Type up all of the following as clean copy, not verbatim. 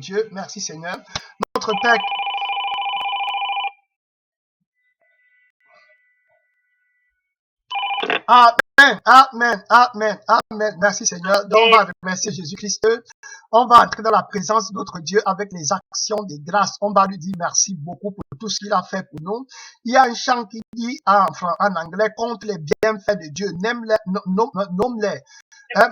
Dieu. Merci Seigneur. Notre Père. Amen, amen, amen, amen. Merci Seigneur. Donc on va remercier Jésus-Christ. On va entrer dans la présence de notre Dieu avec les actions de grâce. On va lui dire merci beaucoup pour tout ce qu'il a fait pour nous. Il y a un chant qui dit en anglais, compte les bienfaits de Dieu. Nomme-les.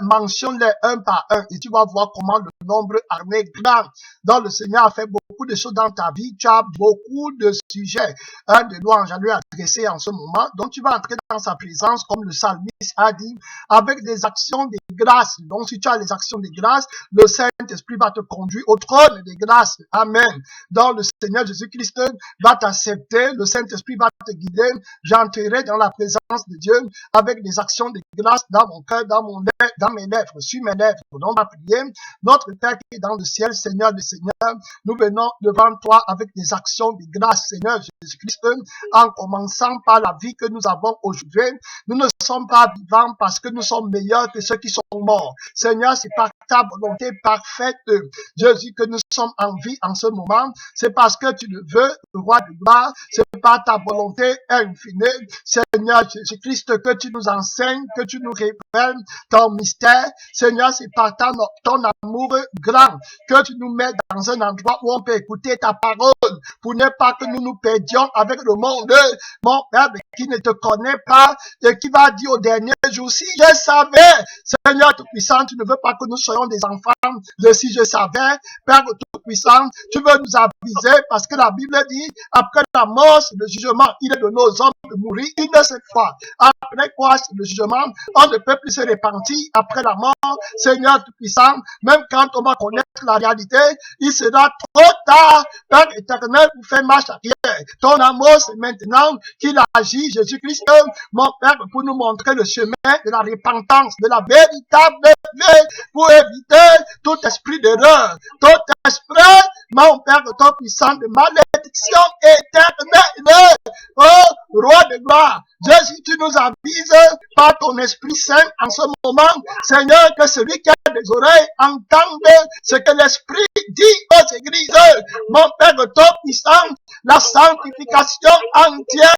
Mentionne-les un par un et tu vas voir comment le nombre est grand. Donc le Seigneur a fait beaucoup de choses dans ta vie. Tu as beaucoup de sujets de louange à lui adresser en ce moment. Donc tu vas entrer dans sa présence comme le psalmiste a dit avec des actions de grâce. Donc si tu as les actions de grâce, le Saint-Esprit va te conduire au trône de grâce. Amen. Donc le Seigneur Jésus-Christ va t'accepter. Le Saint-Esprit va te guider. J'entrerai dans la présence de Dieu avec des actions de grâce dans mon cœur, dans mes lèvres, sur mes lèvres. On va prier. Notre Père qui est dans le ciel, Seigneur le Seigneur, nous venons devant toi avec des actions de grâce, Seigneur Jésus-Christ, en commençant par la vie que nous avons aujourd'hui. Nous ne sommes pas vivants parce que nous sommes meilleurs que ceux qui sont morts. Seigneur, c'est par ta volonté parfaite, Jésus, que nous sommes en vie en ce moment. C'est parce que tu le veux, le roi de gloire. C'est par ta volonté infinie, Seigneur Jésus-Christ, que tu nous enseignes, que tu nous révèles ton mystère. Seigneur, c'est par ton amour grand que tu nous mets dans un endroit où on peut écouter ta parole pour ne pas que nous nous perdions avec le monde, mon Père, qui ne te connaît pas et qui va dire au dernier jour, si je savais, Seigneur Tout-Puissant, tu ne veux pas que nous soyons des enfants de si je savais, Père Tout-Puissant, tu veux nous aviser parce que la Bible dit, après la mort, c'est le jugement, il est de nos hommes de mourir une seule fois. Après quoi, c'est le jugement, on ne peut plus se repentir après la mort, Seigneur Tout-Puissant, même quand on va connaître la réalité, il sera trop tard, Père éternel, pour faire marche arrière. Ton amour, c'est maintenant qu'il agit, Jésus-Christ, mon Père, pour nous montrer le chemin de la repentance, de la véritable vie, pour éviter tout esprit d'erreur, tout esprit, mon Père, ton puissant de malédiction éternelle. Oh, roi de gloire, Jésus, tu nous avises par ton Esprit Saint en ce moment, Seigneur, que celui qui a des oreilles entende ce que l'Esprit dit aux églises. Mon Père, ton puissant, la sanctification entière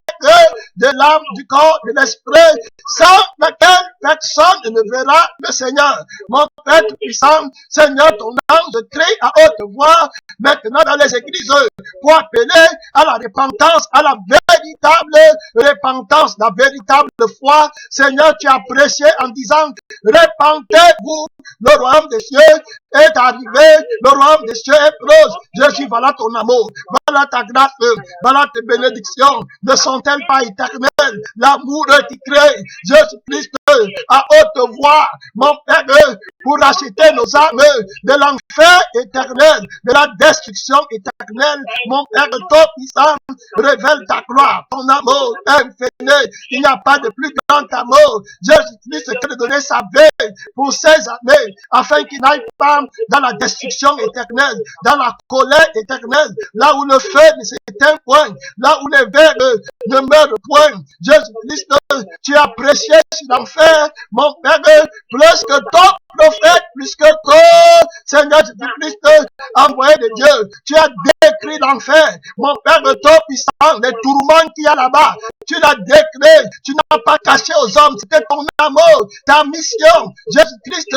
de l'âme, du corps, de l'esprit, sans laquelle personne ne verra le Seigneur. Mon Père tout-puissant, Seigneur, ton ange crie à haute voix maintenant dans les églises pour appeler à la repentance, à la véritable repentance, la véritable foi. Seigneur, tu as prêché en disant, repentez-vous, le royaume des cieux est arrivé, le royaume des cieux est proche. Jésus, voilà ton amour, voilà ta grâce, voilà tes bénédictions. Ne sont-elles pas éternelles? L'amour qui crée Jésus-Christ à haute voix, mon Père, pour acheter nos âmes de l'enfer éternel, de la destruction éternelle. Mon Père, ton puissant, révèle ta gloire, ton amour infini. Il n'y a pas de plus grand amour. Jésus-Christ que de donner sa vie pour ces années, afin qu'il n'aille pas dans la destruction éternelle, dans la colère éternelle, là où le feu ne s'éteint point, là où les vers ne meurent point. Jésus-Christ, tu as prêché sur l'enfer, mon Père, plus que ton prophète, plus que toi, Seigneur Jésus-Christ, envoyé de Dieu. Tu as décrit l'enfer, mon Père, ton puissant, les tourments qu'il y a là-bas. Tu l'as décrit, tu n'as pas caché aux hommes, c'était ton amour, ta mission. Jésus-Christ,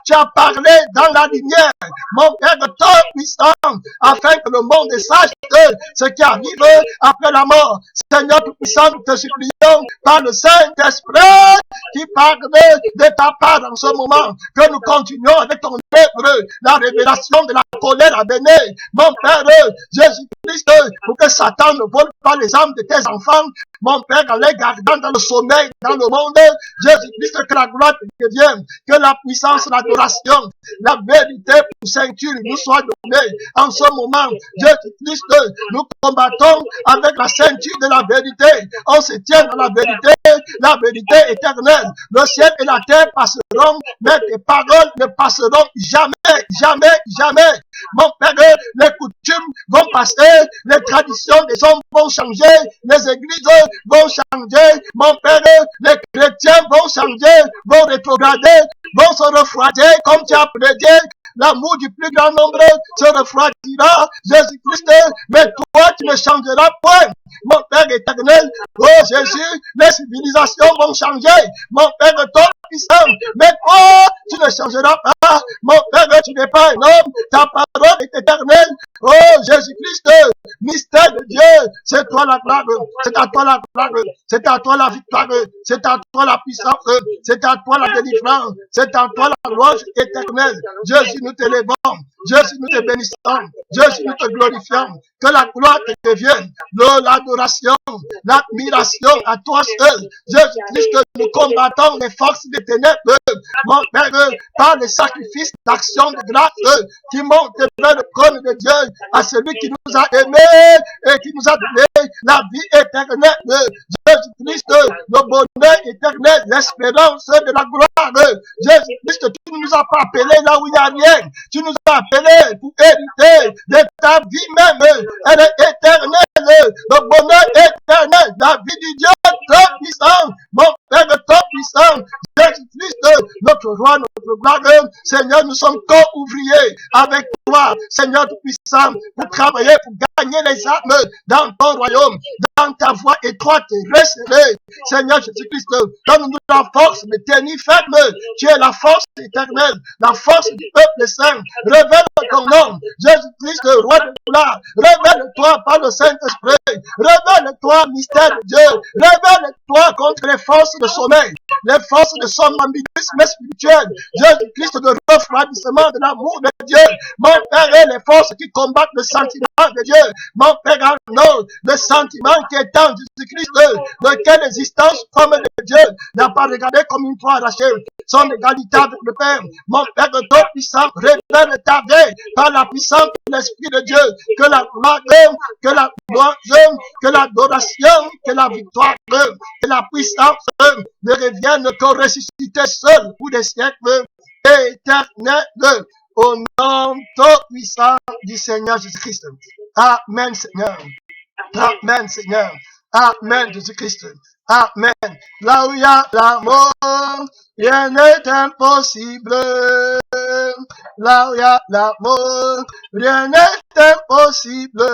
tu as parlé dans la lumière, mon Père, ton puissant, afin que le monde sache ce qui arrive après la mort. Seigneur tout-puissant, nous te supplions par le Saint-Esprit qui parle de ta part en ce moment, que nous continuons avec ton œuvre, la révélation de la colère à venir. Mon Père, Jésus-Christ, pour que Satan ne vole pas les âmes de tes enfants, mon Père, en les gardant dans le sommeil, dans le monde, Jésus-Christ, que la gloire te devienne, que la puissance, l'adoration, la vérité pour ceinture nous soit donnée. En ce moment, Jésus-Christ, nous combattons avec la ceinture de la vérité. On se tient dans la vérité éternelle. Le ciel et la terre passeront, mais tes paroles ne passeront jamais, jamais, jamais. Mon Père, les coutumes vont passer, les traditions des hommes vont changer, les églises vont changer, mon Père, les chrétiens vont changer, vont rétrograder, vont se refroidir comme tu as prédit. l'amour du plus grand nombre se refroidira, Jésus-Christ, mais toi, tu ne changeras point. Mon Père éternel, oh Jésus, les civilisations vont changer. Mon Père, toi puissant, mais toi, tu ne changeras pas. Mon Père, tu n'es pas un homme, ta parole est éternelle. Oh Jésus-Christ, mystère de Dieu, c'est toi la gloire, c'est à toi la gloire, c'est à toi la victoire, c'est à toi la puissance, c'est à toi la délivrance, c'est à toi la louange éternelle. Jésus, nous te levons, Jésus, nous te bénissons, Jésus, nous te glorifions, que la gloire te devienne, l'adoration, l'admiration à toi seul. Jésus-Christ, nous combattons les forces des ténèbres, mon Père, par les sacrifices d'action de grâce qui montent vers le trône de Dieu à celui qui nous a aimés et qui nous a donné la vie éternelle. Jésus-Christ, le bonheur éternel, l'espérance de la gloire. Jésus-Christ, tu ne nous as pas appelés là où il n'y a rien. Tu nous as appelés pour hériter de ta vie même. Elle est éternelle. Le bonheur éternel, la vie du Dieu très puissant. Mon Père très puissant. Jésus-Christ, notre roi, notre gloire. Seigneur, nous sommes co-ouvriers avec toi, Seigneur tout puissant, pour travailler, pour gagner les âmes dans ton royaume, dans ta voie étroite et resserrée. Seigneur Jésus-Christ, donne-nous la force de tenir ferme. Tu es la force éternelle, la force du peuple saint. Révèle ton nom, Jésus-Christ, le roi de gloire. Révèle-toi par le Saint-Esprit. Révèle-toi, mystère de Dieu. Révèle-toi contre les forces de sommeil, les forces de somnambulisme spirituel. Jésus-Christ, de refroidissement de l'amour de Dieu. Mon Père, et les forces qui combattent le sentiment de Dieu. Mon Père, non, le sentiment qui est en Jésus-Christ, lequel l'existence comme de Dieu n'a pas regardé comme une proie arrachée. Son égalité avec le Père. Mon Père, ton puissant, révèle ta vie par la puissance de l'Esprit de Dieu. Que la gloire, que la gloire, que l'adoration, que la victoire, que la puissance ne reviennent qu'au ressuscité seul pour des siècles éternels. Au nom tout puissant du Seigneur Jésus-Christ. Amen, Seigneur. Amen, Seigneur. Amen, Jésus-Christ. Amen. Là où il y a l'amour, rien n'est impossible. Là où il y a l'amour, rien n'est impossible.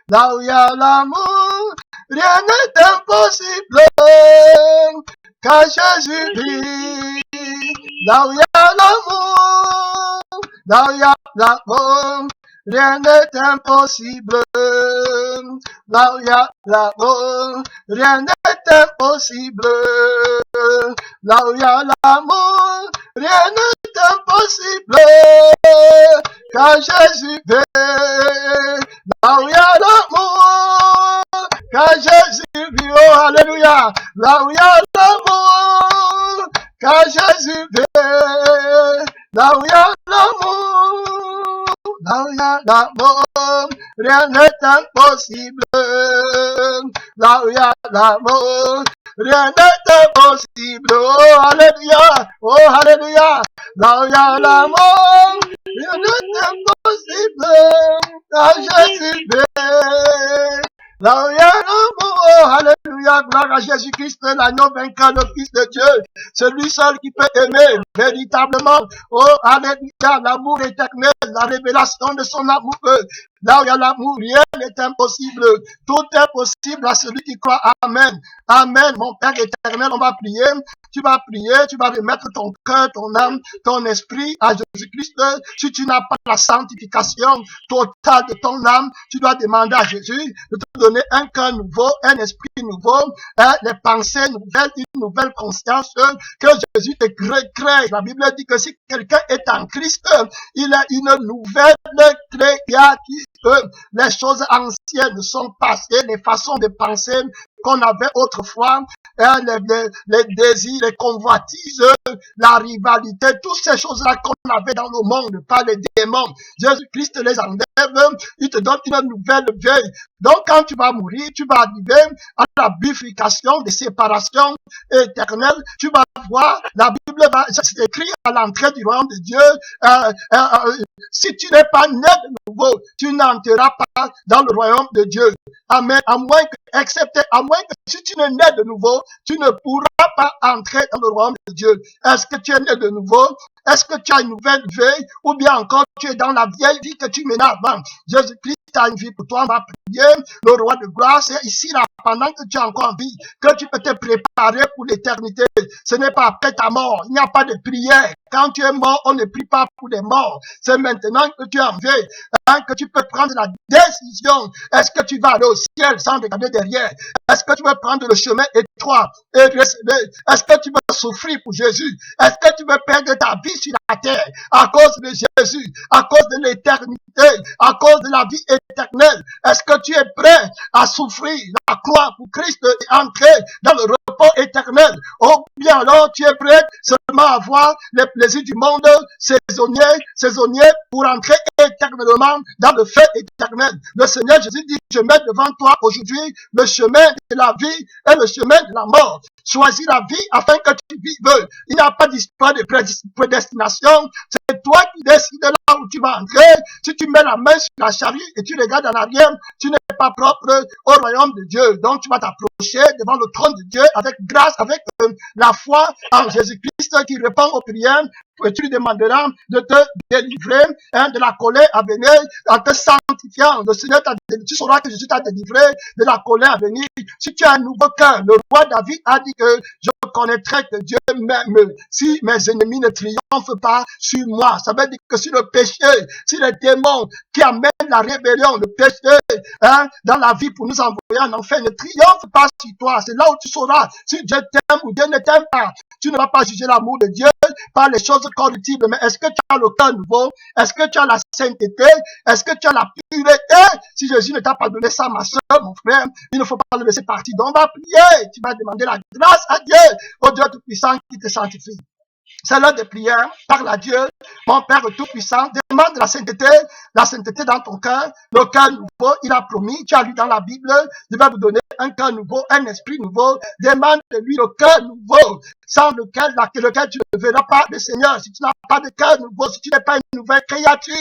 Là où il y a l'amour, rien n'est impossible. Car Jésus vit. Là où il y a l'amour, là où il y a l'amour, rien n'est impossible. Là où il y a l'amour, rien n'est impossible. Là où il y a l'amour, rien n'est impossible. Car Jésus vit. Là où il y a l'amour, car Jésus vit. Oh, alléluia. Là où il y a l'amour, car Jésus vit. Là où il y a l'amour, là où il y a l'amour, rien n'est impossible. Là où il y a l'amour, rien n'est impossible. Oh, alléluia. Oh, alléluia. Là où il y a l'amour, rien n'est impossible. Car Jésus vit. Là où il y a l'amour, oh, alléluia, gloire à Jésus-Christ, l'agneau vainqueur, le Fils de Dieu, celui seul qui peut aimer véritablement. Oh, alléluia, l'amour éternel, la révélation de son amour. Là où il y a l'amour, rien n'est impossible. Tout est possible à celui qui croit. Amen. Amen. Mon Père éternel, on va prier. Tu vas prier, tu vas remettre ton cœur, ton âme, ton esprit à Jésus-Christ. Si tu n'as pas la sanctification totale de ton âme, tu dois demander à Jésus de te donner un cœur nouveau, un esprit nouveau, des pensées nouvelles, une nouvelle conscience, que Jésus te crée. La Bible dit que si quelqu'un est en Christ, il a une nouvelle créature. Les choses anciennes sont passées, les façons de penser qu'on avait autrefois, les désirs, les convoitises, la rivalité, toutes ces choses-là qu'on avait dans le monde par les démons. Jésus-Christ les enlève, il te donne une nouvelle vie. Donc quand tu vas mourir, tu vas arriver à la bifurcation des séparations éternelles. Tu vas voir, la Bible va s'écrire à l'entrée du royaume de Dieu. Si tu n'es pas né de nouveau, tu n'entreras pas dans le royaume de Dieu. Amen. À moins que si tu n'es né de nouveau, tu ne pourras pas entrer dans le royaume de Dieu. Est-ce que tu es né de nouveau? Est-ce que tu as une nouvelle vie ou bien encore tu es dans la vieille vie que tu menais avant? Jésus-Christ a une vie pour toi. On va prier. Le roi de gloire, c'est ici là, pendant que tu es encore en vie, que tu peux te préparer pour l'éternité. Ce n'est pas après ta mort. Il n'y a pas de prière. Quand tu es mort, on ne prie pas pour les morts. C'est maintenant que tu es en vie, que tu peux prendre la décision. Est-ce que tu vas aller au ciel sans regarder derrière? Est-ce que tu veux prendre le chemin étroit et receler? Est-ce que tu veux souffrir pour Jésus? Est-ce que tu veux perdre ta vie sur la terre à cause de Jésus, à cause de l'éternité, à cause de la vie éternelle? Est-ce que tu es prêt à souffrir la croix pour Christ et entrer dans le repos éternel? Ou bien alors tu es prêt seulement à voir les plaisirs du monde saisonnier pour entrer éternellement dans le feu éternel? Le Seigneur Jésus dit, je mets devant toi aujourd'hui le chemin de la vie et le chemin de la mort. Choisis la vie afin que tu vives. Il n'y a pas d'histoire de prédestination. C'est toi qui décides là où tu vas entrer. Si tu mets la main sur la charrue et tu regardes en arrière, tu n'es pas propre au royaume de Dieu. Donc tu vas t'approcher devant le trône de Dieu avec grâce, avec la foi en Jésus-Christ qui répond aux prières. Et tu lui demanderas de te délivrer de la colère à venir en te sanctifiant. Le Seigneur tu sauras que Jésus t'a délivré de la colère à venir. Si tu as un nouveau cœur, le roi David a dit que je connaîtrai que Dieu m'aime si mes ennemis ne triomphent pas sur moi. Ça veut dire que si le péché, si les démons qui amènent la rébellion, le péché dans la vie pour nous envoyer en enfer ne triomphe pas sur toi. C'est là où tu sauras si Dieu t'aime ou Dieu ne t'aime pas. Tu ne vas pas juger l'amour de Dieu par les choses corruptibles, mais est-ce que tu as le cœur nouveau? Est-ce que tu as la sainteté? Est-ce que tu as la pureté? Si Jésus ne t'a pas donné ça, ma soeur, mon frère, il ne faut pas le laisser partir. Donc on va prier. Tu vas demander la grâce à Dieu, au Dieu Tout-Puissant qui te sanctifie. C'est l'heure de prière. Parle à Dieu, mon Père Tout-Puissant. Demande la sainteté dans ton cœur. Le cœur nouveau, il a promis. Tu as lu dans la Bible, il va vous donner un cœur nouveau, un esprit nouveau. Demande de lui le cœur nouveau, sans lequel tu ne verras pas le Seigneur. Si tu n'as pas de cœur nouveau, si tu n'es pas une nouvelle créature,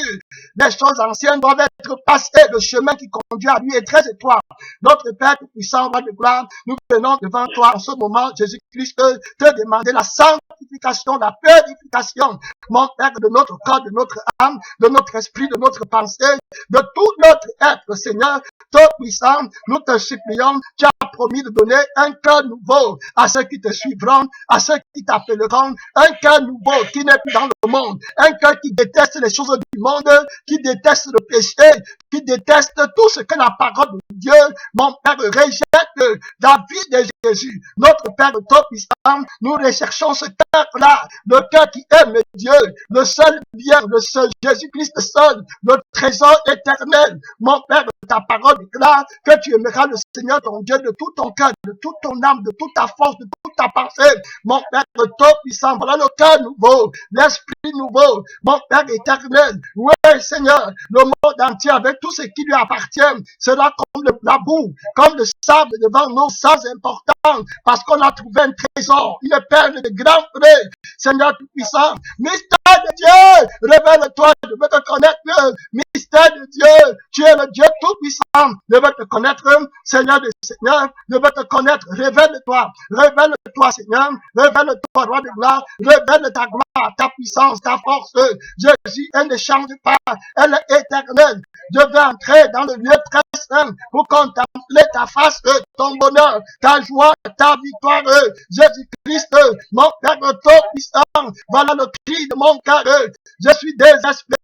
les choses anciennes doivent être passées. Le chemin qui conduit à lui est très étroit. Notre Père Tout-Puissant, roi de gloire, nous venons devant toi en ce moment, Jésus-Christ, te demander la sanctification, la purification, mon Père, de notre corps, de notre âme, de notre esprit, de notre pensée, de tout notre être, Seigneur, Tout-Puissant, nous te supplions, tu as promis de donner un cœur nouveau à ceux qui te suivront, à ceux qui t'appelleront, un cœur nouveau qui n'est plus dans le monde, un cœur qui déteste les choses du monde, qui déteste le péché, qui déteste tout ce que la parole de Dieu, mon Père, rejette la vie de Jésus. Notre Père Tout-Puissant, nous recherchons ce cœur-là, le cœur qui aime Dieu, le seul bien, le seul Jésus-Christ seul, le trésor éternel. Mon Père, ta parole déclare que tu aimeras le Seigneur ton Dieu de tout ton cœur, de toute ton âme, de toute ta force, de toute ta pensée. Mon Père Tout-Puissant, voilà le cœur nouveau, l'esprit nouveau, mon Père éternel. Oui, Seigneur, le monde entier avec tout ce qui lui appartient sera comme la boue, comme le sable devant nous, sans importance, parce qu'on a trouvé un trésor, une perle de grand prix. Seigneur Tout-Puissant, mystère de Dieu, révèle-toi, je veux te connaître. Mystère de Dieu, tu es le Dieu Tout-Puissant, je veux te connaître. Seigneur des Seigneurs, je veux te connaître. Révèle-toi, Seigneur, révèle-toi, roi de gloire, révèle ta gloire, ta puissance, ta force. Jésus, elle ne change pas, elle est éternelle. Je veux entrer dans le lieu très saint pour contempler ta face, ton bonheur, ta joie, ta victoire. Jésus-Christ, mon Père Tout-Puissant, voilà le cri de mon cœur. Je suis désespéré.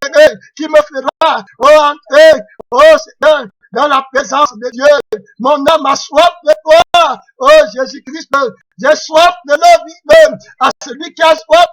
Qui me fera entrer, Seigneur, dans la présence de Dieu. Mon âme a soif de toi. Oh Jésus-Christ, j'ai soif de l'eau vive. À celui qui a soif,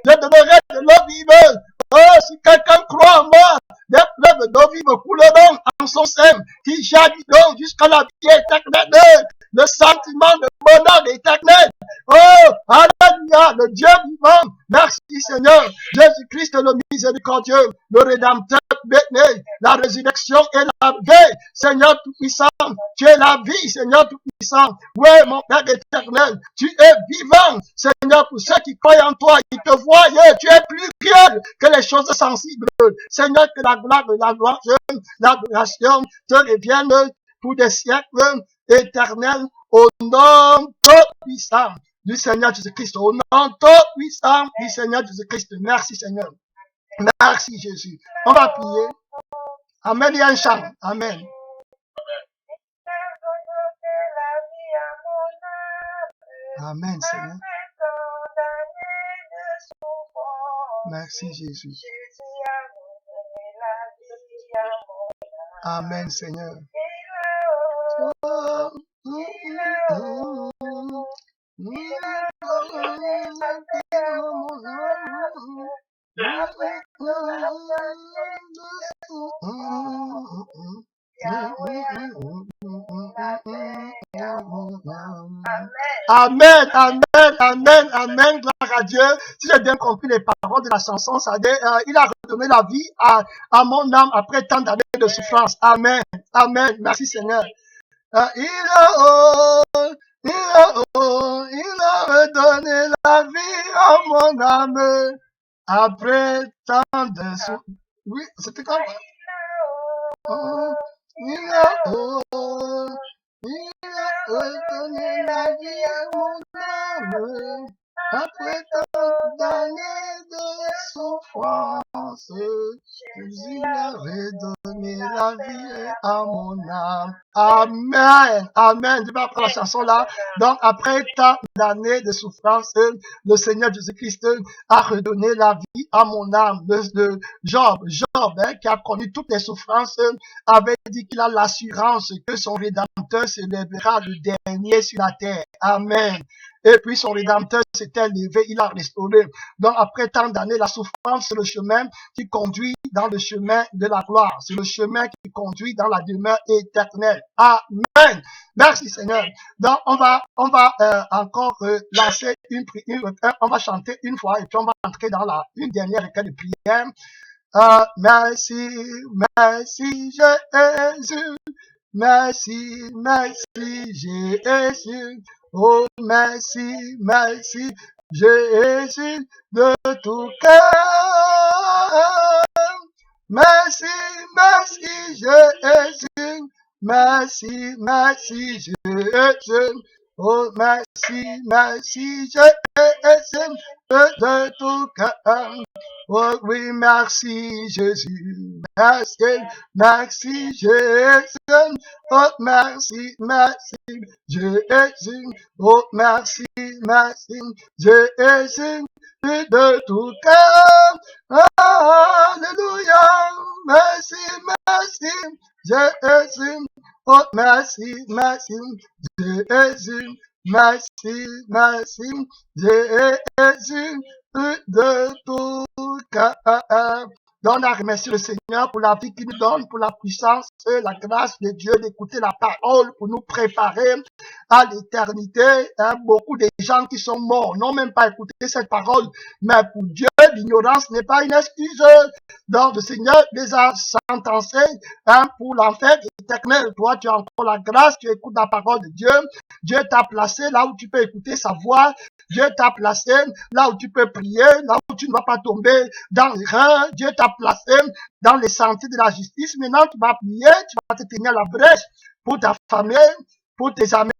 je donnerai de l'eau vive. Oh, si quelqu'un croit en moi, des fleuves d'eau vive couleront en son sein, qui jailliront jusqu'à la vie éternelle. Le sentiment de bonheur éternel. Oh, alléluia, le Dieu vivant. Merci Seigneur. Jésus-Christ, le miséricordieux, le rédempteur béni, la résurrection et la vie. Seigneur Tout-Puissant, tu es la vie, Seigneur Tout-Puissant. Oui, mon Père éternel, tu es vivant. Seigneur, pour ceux qui croient en toi, ils te voient, tu es plus réel que les choses sensibles. Seigneur, que la gloire, la louange, l'adoration te reviennent pour des siècles éternels au nom Tout-Puissant du Seigneur Jésus-Christ, au nom tout puissant du Seigneur Jésus-Christ. Merci Seigneur. Merci Jésus. On va prier. Amen. Il y a un chant. Amen. Amen Seigneur. Merci Jésus. Amen Seigneur. Amen, amen, amen, amen, gloire à Dieu. Si j'ai bien compris les paroles de la chanson, ça dit, il a redonné la vie à mon âme après tant d'années de souffrance. Amen, amen, merci Seigneur. Il a redonné la vie à mon âme après tant de souffrance. Oui, c'était comme il a redonné la vie à mon âme après tant d'années de souffrance. Il a redonné la vie à mon âme. Amen, amen. Je vais apprendre la chanson là. Donc, après tant d'années de souffrance, le Seigneur Jésus-Christ a redonné la vie à mon âme. Job, qui a connu toutes les souffrances, avait dit qu'il a l'assurance que son Rédempteur se lèvera le dernier sur la terre. Amen. Et puis son Rédempteur s'était levé, il a restauré. Donc après tant d'années, la souffrance, c'est le chemin qui conduit dans le chemin de la gloire. C'est le chemin qui conduit dans la demeure éternelle. Amen. Merci Seigneur. Donc on va encore lancer on va chanter une fois et puis on va entrer dans une dernière requête de prière. Merci, merci Jésus. Merci, merci Jésus. Oh, merci, merci Jésus de tout cœur. Merci, merci Jésus. Merci, merci Jésus. Oh, merci, merci Jésus de tout cœur. Oh oui, merci Jésus. Merci, merci Jésus. Oh, merci, merci Jésus. Oh, merci, merci Jésus de tout cœur. Alléluia. Merci, merci Jésus. Oh, merci, merci Jésus. Merci, merci Jésus de tout cœur. Donc, on a remercié le Seigneur pour la vie qu'il nous donne, pour la puissance et la grâce de Dieu d'écouter la parole pour nous préparer à l'éternité. Beaucoup de gens qui sont morts n'ont même pas écouté cette parole, mais pour Dieu, l'ignorance n'est pas une excuse. Donc, le Seigneur les a sentencés pour l'enfer éternel. Toi, tu as encore la grâce, tu écoutes la parole de Dieu. Dieu t'a placé là où tu peux écouter sa voix. Dieu t'a placé là où tu peux prier, là où tu ne vas pas tomber dans l'erreur. Dieu t'a placé dans les sentiers de la justice. Maintenant, tu vas prier, tu vas te tenir à la brèche pour ta famille, pour tes amis.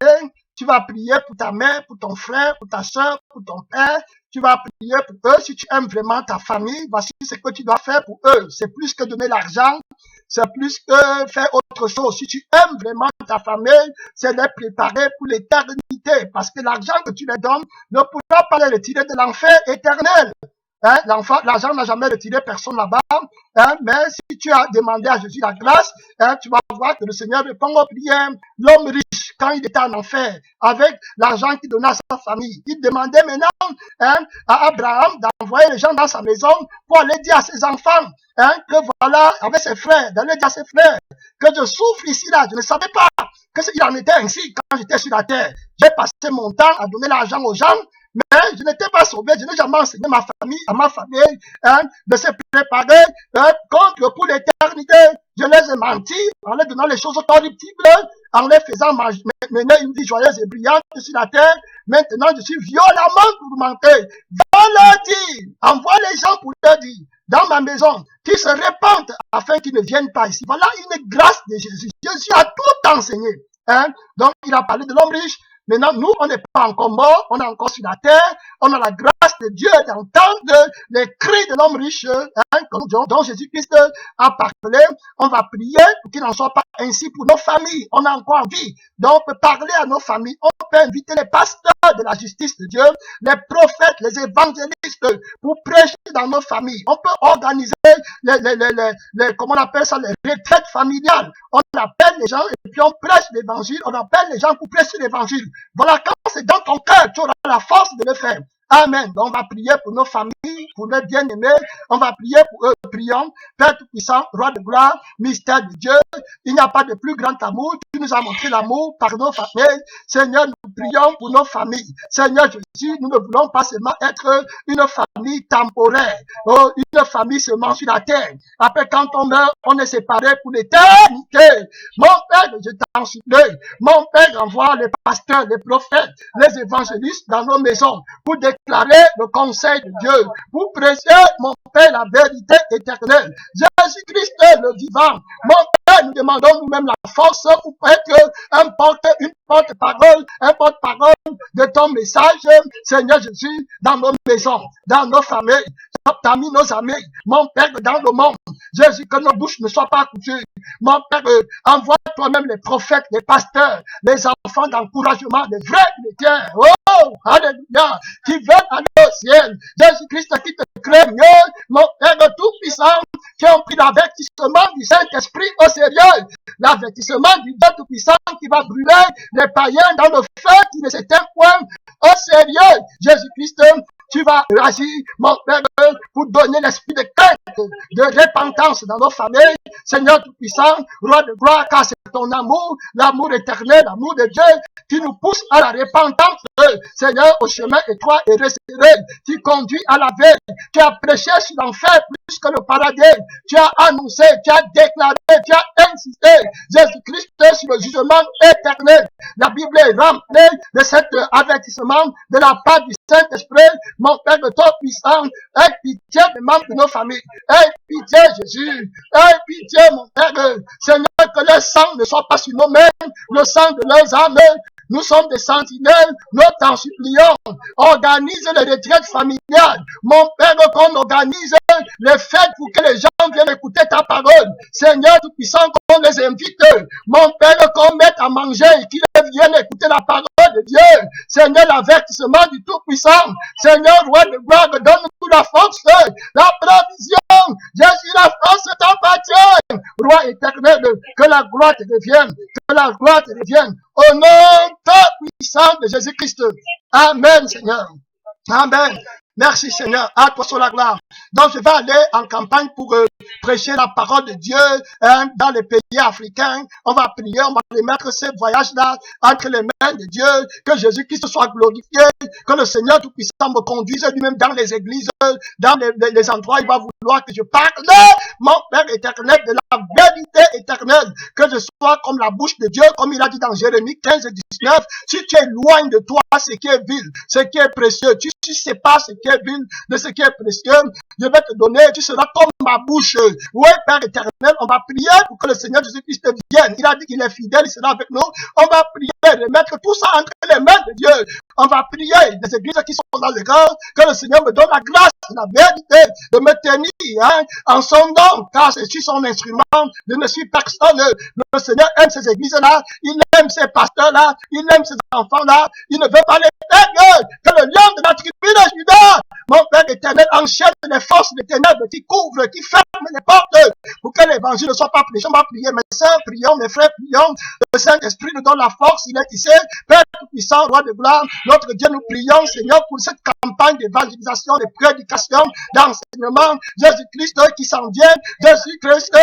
Tu vas prier pour ta mère, pour ton frère, pour ta soeur, pour ton père. Tu vas prier pour eux. Si tu aimes vraiment ta famille, voici ce que tu dois faire pour eux. C'est plus que donner l'argent. C'est plus que faire autre chose. Si tu aimes vraiment ta famille, c'est les préparer pour l'éternité. Parce que l'argent que tu les donnes ne pourra pas les retirer de l'enfer éternel. L'argent n'a jamais retiré personne là-bas. Mais si tu as demandé à Jésus la grâce, tu vas voir que le Seigneur répond aux prières. L'homme riche, quand il était en enfer, avec l'argent qu'il donnait à sa famille, il demandait maintenant à Abraham d'envoyer les gens dans sa maison pour aller dire à ses enfants que voilà, avec ses frères, d'aller dire à ses frères que je souffre ici là. Je ne savais pas que il en était ainsi quand j'étais sur la terre. J'ai passé mon temps à donner l'argent aux gens, mais je n'étais pas sauvé. Je n'ai jamais enseigné à ma famille de se préparer contre pour l'éternité. Je les ai menti en leur donnant les choses corruptibles, en les faisant mener une vie joyeuse et brillante sur la terre. Maintenant, je suis violemment tourmenté. Va leur dire, envoie les gens pour leur dire, dans ma maison, qu'ils se répandent afin qu'ils ne viennent pas ici. Voilà une grâce de Jésus. Jésus a tout enseigné. Donc, il a parlé de l'homme riche, Maintenant, nous, on n'est pas encore morts, on est encore sur la terre, on a la grâce de Dieu d'entendre les cris de l'homme riche, dont Jésus-Christ a parlé. On va prier pour qu'il n'en soit pas ainsi pour nos familles. On a encore envie. Donc, on peut parler à nos familles. On peut inviter les pasteurs de la justice de Dieu, les prophètes, les évangélistes pour prêcher dans nos familles. On peut organiser comment on appelle ça, les retraites familiales. On appelle les gens et puis on prêche l'évangile. On appelle les gens pour prêcher l'évangile. Voilà, quand c'est dans ton cœur, tu auras la force de le faire. Amen. Donc, on va prier pour nos familles, pour nos bien-aimés. On va prier pour eux. Prions. Père Tout-Puissant, Roi de gloire, mystère de Dieu. Il n'y a pas de plus grand amour. Tu nous as montré l'amour par nos familles. Seigneur, nous prions pour nos familles. Seigneur Jésus, nous ne voulons pas seulement être une famille temporaire. Oh, une famille seulement sur la terre. Après, quand on meurt, on est séparés pour l'éternité. Mon Père, je t'en supplie. Mon Père, envoie les pasteurs, les prophètes, les évangélistes dans nos maisons pour déclarer le conseil de Dieu, pour prêcher, mon Père, la vérité éternelle. Jésus-Christ est le vivant. Mon Père, nous demandons nous-mêmes la force pour être une porte-parole de ton message, Seigneur Jésus, dans nos maisons, dans nos familles, nos amis, mon Père, dans le monde. Jésus, que nos bouches ne soient pas coutues. Mon Père, envoie toi-même les prophètes, les pasteurs, les enfants d'encouragement, les vrais chrétiens. Oh, alléluia, qui veulent aller au ciel. Jésus-Christ qui te craignent, mon Père tout-puissant, qui ont pris l'avertissement du Saint-Esprit au sérieux. L'avertissement du Dieu tout-puissant qui va brûler les païens dans le feu qui ne s'éteint point au sérieux. Jésus-Christ, tu vas agir, mon Père, pour donner l'esprit de crainte, de repentance dans nos familles. Seigneur Tout-Puissant, Roi de gloire, car c'est ton amour, l'amour éternel, l'amour de Dieu, qui nous pousse à la repentance. Seigneur, au chemin étroit et resserré, qui conduit à la veille, tu as prêché sur l'enfer plus que le paradis. Tu as annoncé, tu as déclaré, tu as insisté, Jésus-Christ sur le jugement éternel. La Bible est remplie de cet avertissement de la part du Saint-Esprit. Mon Père de ton puissant, aie pitié des membres de nos familles. Aie pitié, Jésus. Aie pitié, mon Père. Seigneur, que le sang ne soit pas sur nos mains, le sang de leurs âmes. Nous sommes des sentinelles, nous t'en supplions. Organise les retraites familiales. Mon Père, qu'on organise les fêtes pour que les gens viennent écouter ta parole. Seigneur Tout-Puissant, qu'on les invite. Mon Père, qu'on mette à manger et qu'ils viennent écouter la parole de Dieu. Seigneur, l'avertissement du Tout-Puissant. Seigneur, Roi de gloire, donne-nous la force, la provision. Jésus, la force t'appartient. Roi éternel, que la gloire te revienne. Que la gloire te revienne. Au nom puissant de Jésus-Christ. Amen, Seigneur. Amen. Merci, Seigneur. À toi soit la gloire. Donc, je vais aller en campagne pour prêcher la parole de Dieu dans les pays africains. On va prier, on va remettre ce voyage-là entre les mains de Dieu. Que Jésus-Christ soit glorifié. Que le Seigneur Tout-Puissant me conduise lui-même dans les églises, dans les endroits où il va vouloir que je parle. Mon Père éternel, de la vérité éternelle. Que je sois comme la bouche de Dieu, comme il a dit dans Jérémie 15 et 19. Si tu éloignes de toi ce qui est vil, ce qui est précieux, tu sais pas ce qui est vil de ce qui est précieux, je vais te donner, tu seras comme ma bouche. Oui, Père éternel, on va prier pour que le Seigneur Jésus-Christ vienne. Il a dit qu'il est fidèle, il sera avec nous. On va prier, remettre tout ça entre les mains de Dieu. On va prier les églises qui sont dans le cœur, que le Seigneur me donne la grâce, la vérité, de me tenir en son nom, car je suis son instrument, je ne suis personne. Le Seigneur aime ces églises-là, il aime ces pasteurs-là, il aime ces enfants-là, il ne veut pas les perdre, que le lion de la tribu de Juda, mon Père éternel, enchaîne les forces des ténèbres qui couvrent, qui ferment les portes, pour que l'évangile ne soit pas prêché. On va prier, mes sœurs, prions, mes frères, prions, le Saint-Esprit nous donne la force, il est ici, Père tout-puissant, Roi de gloire, notre Dieu, nous prions, Seigneur, pour cette campagne d'évangélisation, de prédication, d'enseignement, Jésus-Christ qui s'en vient, Jésus-Christ,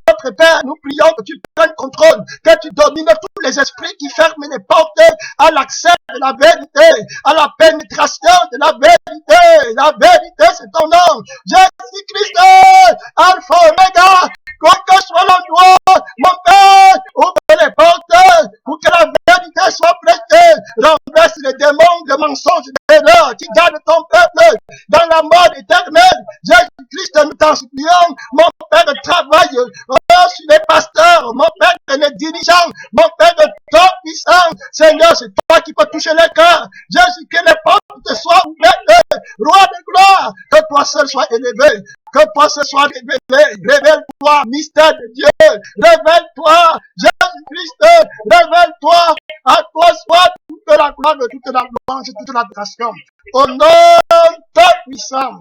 notre Père, nous prions que tu prennes contrôle, que tu domines tous les esprits qui ferment les portes à l'accès de la vérité, à la pénétration de la vérité. La vérité, c'est ton nom. Jésus-Christ, Alpha, Omega, quoi que soit l'endroit, mon Père, ouvre les portes pour que la vérité soit prêtée. Renverse les démons de mensonges et d'erreurs qui gardent ton peuple dans la mort éternelle. Jésus-Christ, nous t'en supplions, mon Père, travaille sur les pasteurs, mon Père, les dirigeants, mon Père, de ton puissant. Seigneur, c'est toi qui peux tout touche les cœurs. Jésus, que les portes te soient ouvertes. Roi de gloire, que toi seul sois élevé. Que toi seul sois révélé. Révèle-toi, mystère de Dieu. Révèle-toi, Jésus-Christ. Révèle-toi. À toi soit toute la gloire, toute la louange, toute l'adoration. Au nom tout puissant.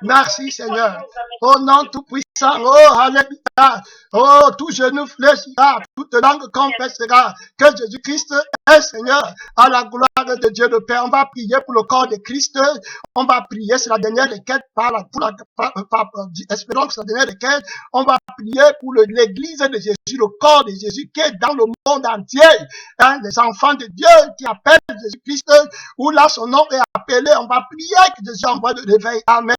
Merci Seigneur. Au nom tout puissant. Oh, alléluia. Oh, tout genou fléchira, toute langue confessera que Jésus-Christ est Seigneur. À la gloire de Dieu le Père. On va prier pour le corps de Christ. On va prier, c'est la dernière requête espérons que c'est la dernière requête. On va prier pour l'église de Jésus, le corps de Jésus qui est dans le monde entier. Hein, les enfants de Dieu qui appellent Jésus-Christ, où là son nom est appelé. On va prier que Jésus envoie le réveil. Amen.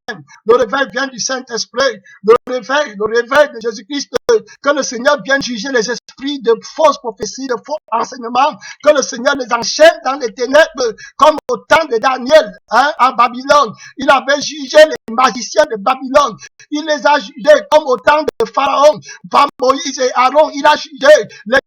Le réveil vient du Saint-Esprit. Le réveil de Jésus-Christ. Que le Seigneur vienne juger les esprits de fausses prophéties, de faux enseignements. Que le Seigneur les enchaîne dans les ténèbres, comme au temps de Daniel, hein, à Babylone. Il avait jugé les magiciens de Babylone. Il les a jugés comme au temps de Pharaon. Par Moïse et Aaron, il a jugé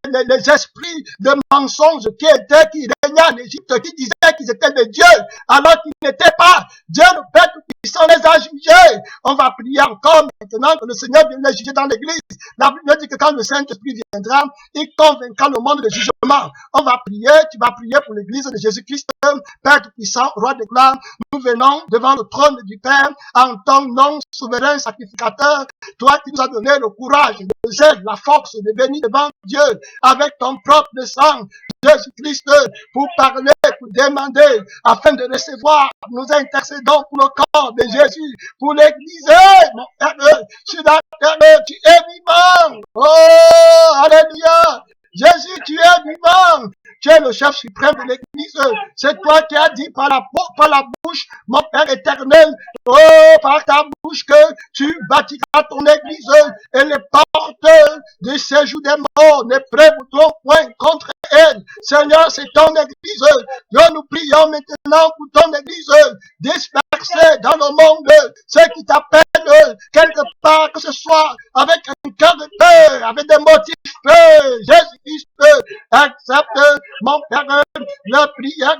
les esprits de mensonges qui régnaient en Égypte, qui disaient qu'ils étaient des dieux, alors qu'ils n'étaient pas. Dieu le Père Tout-Puissant les a jugés. On va prier encore maintenant que le Seigneur vienne les juger dans l'église. La Bible dit que quand le Saint-Esprit viendra, il convaincra le monde de jugement. On va prier, tu vas prier pour l'église de Jésus-Christ, Père Tout-Puissant, Roi de gloire. Nous venons devant le trône du Père en ton nom souverain sacrificateur. Toi qui nous as donné le courage, le zèle, la force de venir devant Dieu avec ton propre sang, Jésus-Christ, pour parler, pour demander, afin de recevoir. Nous intercédons pour le corps de Jésus, pour l'église. Mon Père, sur la terre, tu es vivant. Oh, alléluia. Jésus, tu es vivant. Tu es le chef suprême de l'église. C'est toi qui as dit par la bouche, mon Père éternel, oh, par ta bouche que tu bâtiras ton église et les portes du séjour des morts ne prévaudront point contre elle. Seigneur, c'est ton église. Nous prions maintenant pour ton église dispersée dans le monde. Ceux qui t'appellent quelque part, que ce soit avec un cœur de peur, avec des motifs Jésus-Christ, accepte mon Père, la prière,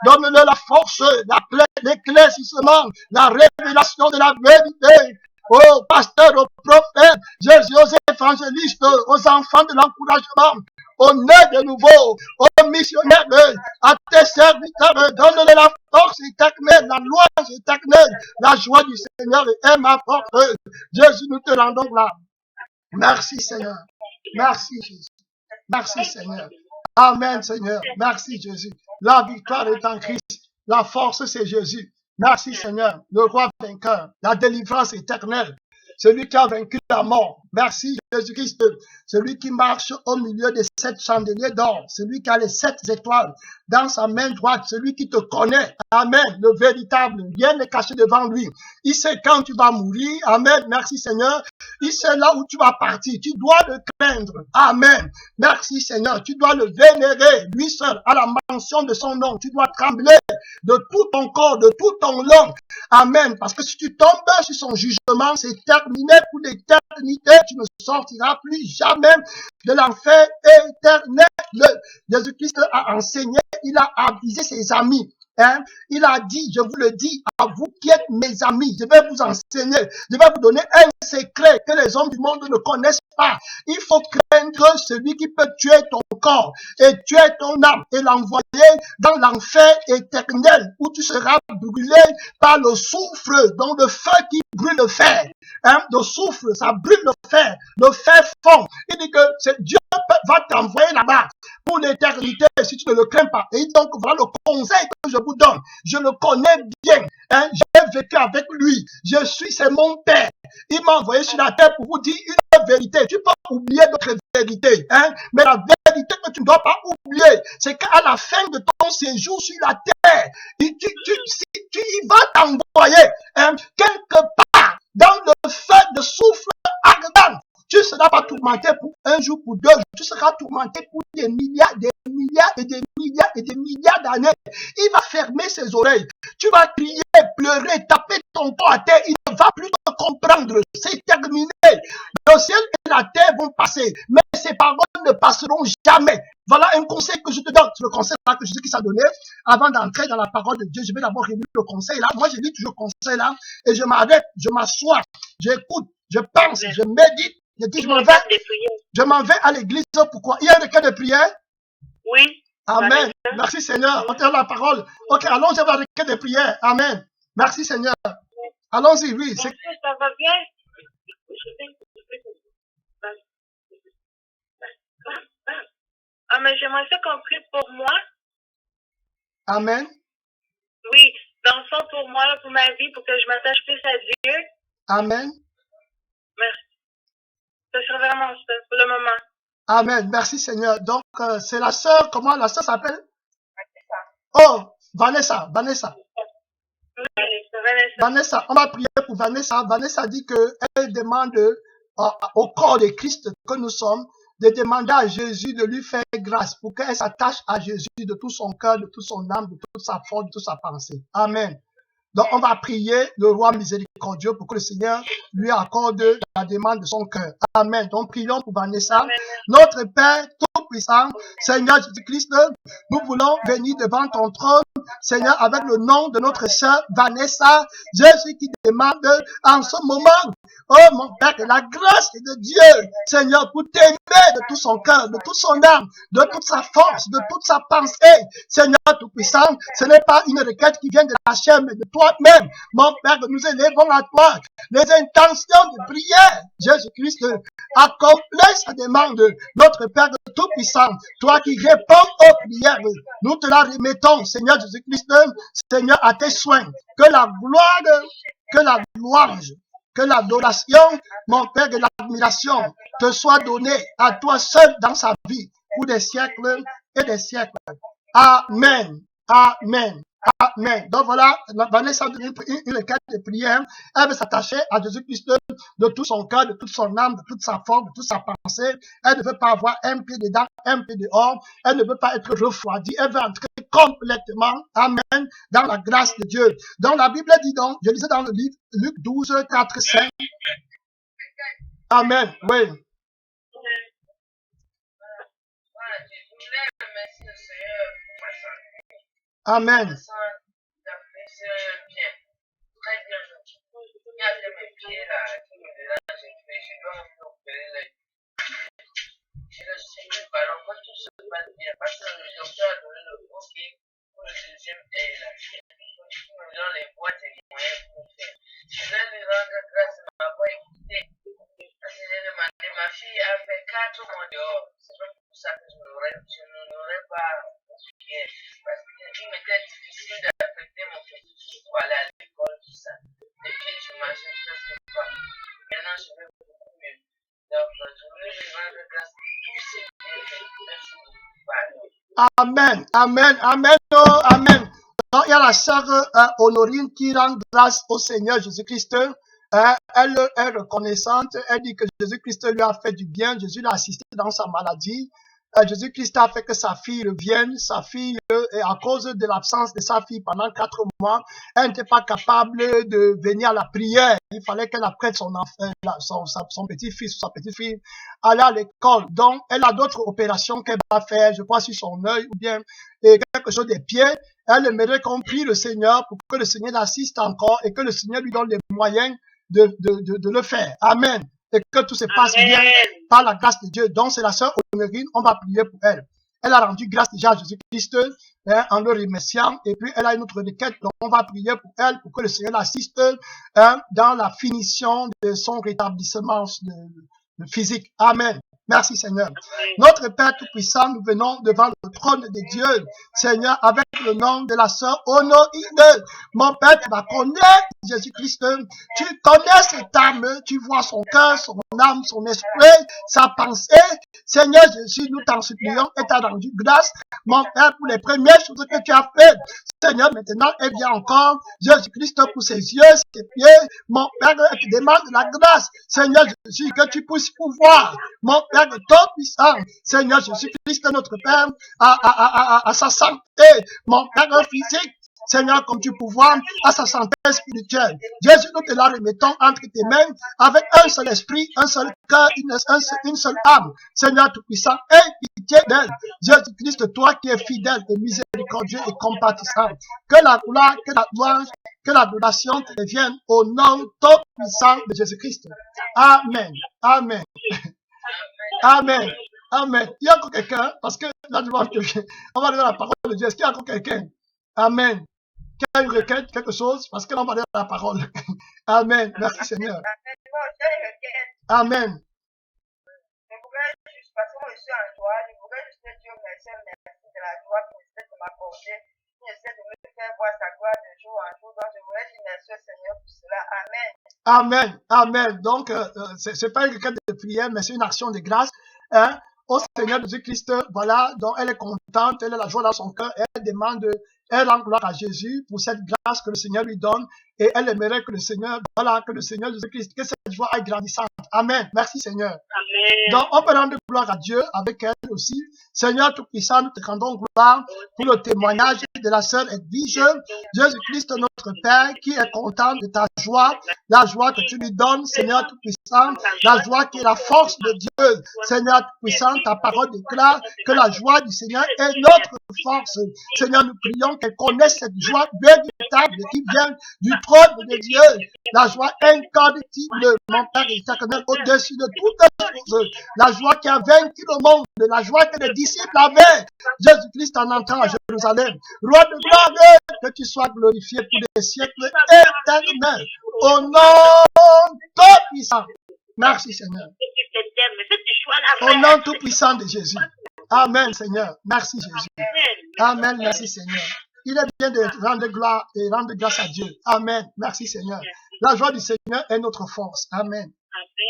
donne-le la force, l'éclaircissement, la révélation de la vérité. Aux pasteurs, aux prophètes, Jésus, aux évangélistes, aux enfants de l'encouragement, aux nés de nouveau, aux missionnaires, à tes serviteurs, donne-le la force éternelle, la louange éternelle, la joie du Seigneur est ma force. Jésus, nous te rendons gloire. Merci Seigneur. Merci Jésus. Merci Seigneur. Amen Seigneur. Merci Jésus. La victoire est en Christ. La force c'est Jésus. Merci Seigneur. Le roi vainqueur. La délivrance éternelle. Celui qui a vaincu la mort. Merci Jésus-Christ. Celui qui marche au milieu des 7 chandeliers d'or. Celui qui a les 7 étoiles dans sa main droite. Celui qui te connaît. Amen. Le véritable. Rien n'est caché devant lui. Il sait quand tu vas mourir. Amen. Merci Seigneur. Il sait là où tu vas partir. Tu dois le craindre. Amen. Merci Seigneur. Tu dois le vénérer. Lui seul. À la mention de son nom. Tu dois trembler de tout ton corps, de tout ton long. Amen. Parce que si tu tombes sur son jugement, c'est terminé pour l'éternité. Tu ne sortiras plus jamais de l'enfer éternel. Jésus-Christ a enseigné, il a avisé ses amis. Hein? Il a dit, je vous le dis, à vous qui êtes mes amis, je vais vous enseigner, je vais vous donner un secret que les hommes du monde ne connaissent pas. Il faut craindre celui qui peut tuer ton corps et tuer ton âme et l'envoyer dans l'enfer éternel où tu seras brûlé par le soufre, donc le feu qui brûle le fer. Hein? Le soufre, ça brûle le fer fond. Il dit que Dieu va t'envoyer là-bas pour l'éternité si tu ne le crains pas. Et donc voilà le conseil que je vous donne. Je le connais bien. Hein? J'ai vécu avec lui. C'est mon père. Il m'a envoyé sur la terre pour vous dire une vérité. Tu peux oublier d'autres vérités. Hein? Mais la vérité que tu ne dois pas oublier, c'est qu'à la fin de ton séjour sur la terre, tu y vas t'envoyer quelque part dans le feu de souffle ardent. Tu ne seras pas tourmenté pour un jour, pour 2 jours. Tu seras tourmenté pour des milliards d'années. Il va fermer ses oreilles. Tu tu vas crier, pleurer, taper ton corps à terre, il ne va plus te comprendre. C'est terminé. Le ciel et la terre vont passer, mais ces paroles ne passeront jamais. Voilà un conseil que je te donne. C'est le conseil là que Jésus-Christ a donné. Avant d'entrer dans la parole de Dieu, je vais d'abord relire le conseil là. Moi, je lis toujours le conseil là et je m'arrête, je m'assois, j'écoute, je pense, je médite. Je dis, je m'en vais à l'église. Pourquoi? Il y a un requête de prière? Oui. Amen. Merci Seigneur. On te donne la parole. Ok, allons-y avec la requête de prière. Amen. Merci Seigneur. Allons-y, oui. Ça va bien? Ah, mais j'aimerais ça qu'on prie pour moi. Amen. Oui, dans le fond, pour moi, pour ma vie, pour que je m'attache plus à Dieu. Amen. Merci. Ce serait vraiment ça pour le moment. Amen. Merci Seigneur. Donc, c'est la sœur, comment la sœur s'appelle? Oh, Vanessa. Vanessa. Vanessa, on va prier pour Vanessa. Vanessa dit qu'elle demande au corps de Christ que nous sommes de demander à Jésus de lui faire grâce pour qu'elle s'attache à Jésus de tout son cœur, de toute son âme, de toute sa force, de toute sa pensée. Amen. Donc, on va prier le roi miséricordieux pour que le Seigneur lui accorde la demande de son cœur. Amen. Donc, prions pour Vanessa. Amen. Notre Père tout-puissant, Seigneur Jésus-Christ, nous voulons venir devant ton trône, Seigneur, avec le nom de notre sœur Vanessa. Jésus qui demande en ce moment, oh mon Père, que la grâce de Dieu, Seigneur, pour t'aimer de tout son cœur, de toute son âme, de toute sa force, de toute sa pensée. Seigneur tout-puissant, ce n'est pas une requête qui vient de la chair, mais de toi-même. Mon Père, nous élevons à toi les intentions de prière. Jésus-Christ, accomplis sa demande. Notre Père tout-puissant, toi qui réponds aux prières, nous te la remettons, Seigneur Jésus-Christ, Seigneur, à tes soins. Que la gloire, que la louange, que l'adoration, mon Père, et l'admiration te soient données à toi seul dans sa vie pour des siècles et des siècles. Amen. Amen. Amen. Donc voilà, Vanessa a une requête de prière. Elle veut s'attacher à Jésus-Christ de tout son cœur, de toute son âme, de toute sa forme, de toute sa pensée. Elle ne veut pas avoir un pied dedans, un pied dehors. Elle ne veut pas être refroidie. Elle veut entrer complètement, amen, dans la grâce de Dieu. Donc la Bible dit donc, je lisais dans le livre Luc 12, 4, 5. Amen. Oui. Amen. Ma fille a fait 4 mois dehors. C'est pas pour ça que je n'aurais pas oublié. Parce qu'il m'était difficile d'affecter mon petit pour aller à l'école, tout ça. Et puis je mangeais presque pas. Maintenant je vais beaucoup mieux. Donc je voulais lui rendre grâce pour tous ces bienfaits. Amen. Amen. Amen. Oh, amen. Donc, il y a la sœur Honorine qui rend grâce au Seigneur Jésus-Christ. Elle est reconnaissante. Elle dit que Jésus-Christ lui a fait du bien. Jésus l'a assisté dans sa maladie. Jésus-Christ a fait que sa fille revienne. Sa fille, et à cause de l'absence de sa fille pendant 4 mois, elle n'était pas capable de venir à la prière. Il fallait qu'elle apprête son enfant, son petit-fils ou sa petite-fille aller à l'école. Donc, elle a d'autres opérations qu'elle va faire, je crois, sur son œil ou bien quelque chose des pieds. Elle aimerait qu'on prie le Seigneur pour que le Seigneur l'assiste encore et que le Seigneur lui donne les moyens de le faire. Amen. Et que tout se passe bien par la grâce de Dieu. Donc, c'est la sœur Honorine, on va prier pour elle. Elle a rendu grâce déjà à Jésus-Christ en le remerciant. Et puis, elle a une autre requête. Donc, on va prier pour elle, pour que le Seigneur l'assiste dans la finition de son rétablissement physique. Amen. Merci Seigneur. Notre Père Tout-Puissant, nous venons devant le trône de Dieu, Seigneur, avec le nom de la sœur Honorine. Mon Père, tu la connais, Jésus-Christ. Tu connais cette âme, tu vois son cœur, son âme, son esprit, sa pensée. Seigneur Jésus, nous t'en supplions et t'as rendu grâce, mon Père, pour les premières choses que tu as faites. Seigneur, maintenant, elle vient encore, Jésus-Christ, pour ses yeux, ses pieds. Mon Père, elle te demande la grâce. Seigneur Jésus, que tu puisses pouvoir, mon Père, de ton puissant. Seigneur Jésus-Christ, notre Père, à sa santé, mon Père physique. Seigneur, comme tu pouvoir à sa santé spirituelle. Jésus, nous te la remettons entre tes mains avec un seul esprit, un seul cœur, une seule âme. Seigneur Tout-Puissant, aie pitié d'elle. Jésus-Christ, toi qui es fidèle et miséricordieux et compatissant, que la gloire, que la louange, que l'adoration te revienne au nom tout-puissant de Jésus-Christ. Amen. Amen. Amen. Amen. Il y a encore quelqu'un, parce que là, on va donner la parole de Dieu. Est-ce qu'il y a encore quelqu'un? Amen. Qui a une requête, quelque chose, parce que là, on va donner la parole. Amen. Merci Seigneur. Amen. Je voudrais juste, parce que moi je suis en joie, je voudrais juste te dire merci de la joie que vous essaie de m'accorder, qui essaie de me faire voir sa gloire de jour en jour. Donc je voudrais dire merci au Seigneur pour cela. Amen. Amen. Amen. Donc, c'est pas une requête de prière, mais c'est une action de grâce. Hein? Au Seigneur Jésus-Christ, voilà, donc elle est contente, elle a la joie dans son cœur, elle demande, elle rend gloire à Jésus pour cette grâce que le Seigneur lui donne, et elle aimerait que le Seigneur, voilà, que le Seigneur Jésus-Christ, que cette joie aille grandissante. Amen. Merci Seigneur. Amen. Donc, on peut rendre gloire à Dieu avec elle aussi. Seigneur Tout-Puissant, nous te rendons gloire pour le témoignage de la sœur Edwige. Jésus-Christ, notre Père, qui est content de ta joie, la joie que tu lui donnes, Seigneur Tout-Puissant, la joie qui est la force de Dieu. Seigneur Tout-Puissant, ta parole déclare que la joie du Seigneur est notre force. Seigneur, nous prions qu'elle connaisse cette joie véritable qui vient du trône de Dieu. La joie incorruptible, mon Père éternel, au-dessus de toutes choses. La joie qui a vaincu le monde, la joie que les disciples avaient. Jésus-Christ en entrant à Jérusalem. Roi de gloire, que tu sois glorifié pour les siècles éternels. Au nom tout-puissant. Merci Seigneur. Au nom tout-puissant de Jésus. Amen Seigneur. Merci Jésus. Amen. Merci Seigneur. Il est bien de rendre gloire et rendre grâce à Dieu. Amen. Merci Seigneur. La joie du Seigneur est notre force. Amen.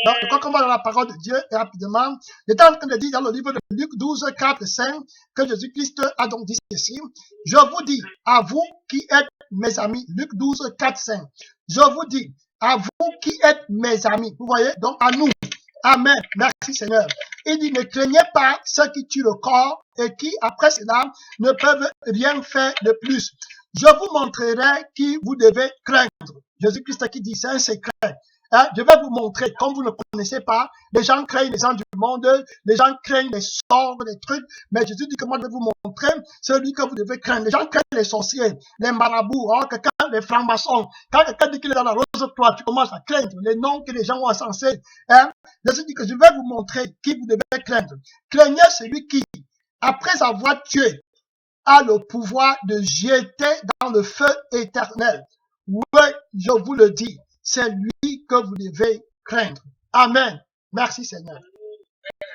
Donc, quand on va dans la parole de Dieu, et rapidement, il est en train de dire dans le livre de Luc 12, 4, 5, que Jésus-Christ a donc dit ceci. Je vous dis, à vous qui êtes mes amis, Luc 12, 4, 5. Je vous dis, à vous qui êtes mes amis. Vous voyez, donc à nous. Amen. Merci Seigneur. Il dit, ne craignez pas ceux qui tuent le corps et qui, après cela, ne peuvent rien faire de plus. Je vous montrerai qui vous devez craindre. Jésus-Christ qui dit, c'est un secret. Hein, je vais vous montrer, comme vous ne connaissez pas, les gens craignent les gens du monde, les gens craignent les sorts, les trucs, mais Jésus dit que moi je vais vous montrer celui que vous devez craindre. Les gens craignent les sorciers, les marabouts, hein, les francs-maçons. Quand quelqu'un dit qu'il est dans la rose croix, tu commences à craindre les noms que les gens ont encensés. Hein. Jésus dit que je vais vous montrer qui vous devez craindre. Craignez celui qui, après avoir tué, a le pouvoir de jeter dans le feu éternel. Oui, je vous le dis, c'est lui que vous devez craindre. Amen. Merci Seigneur.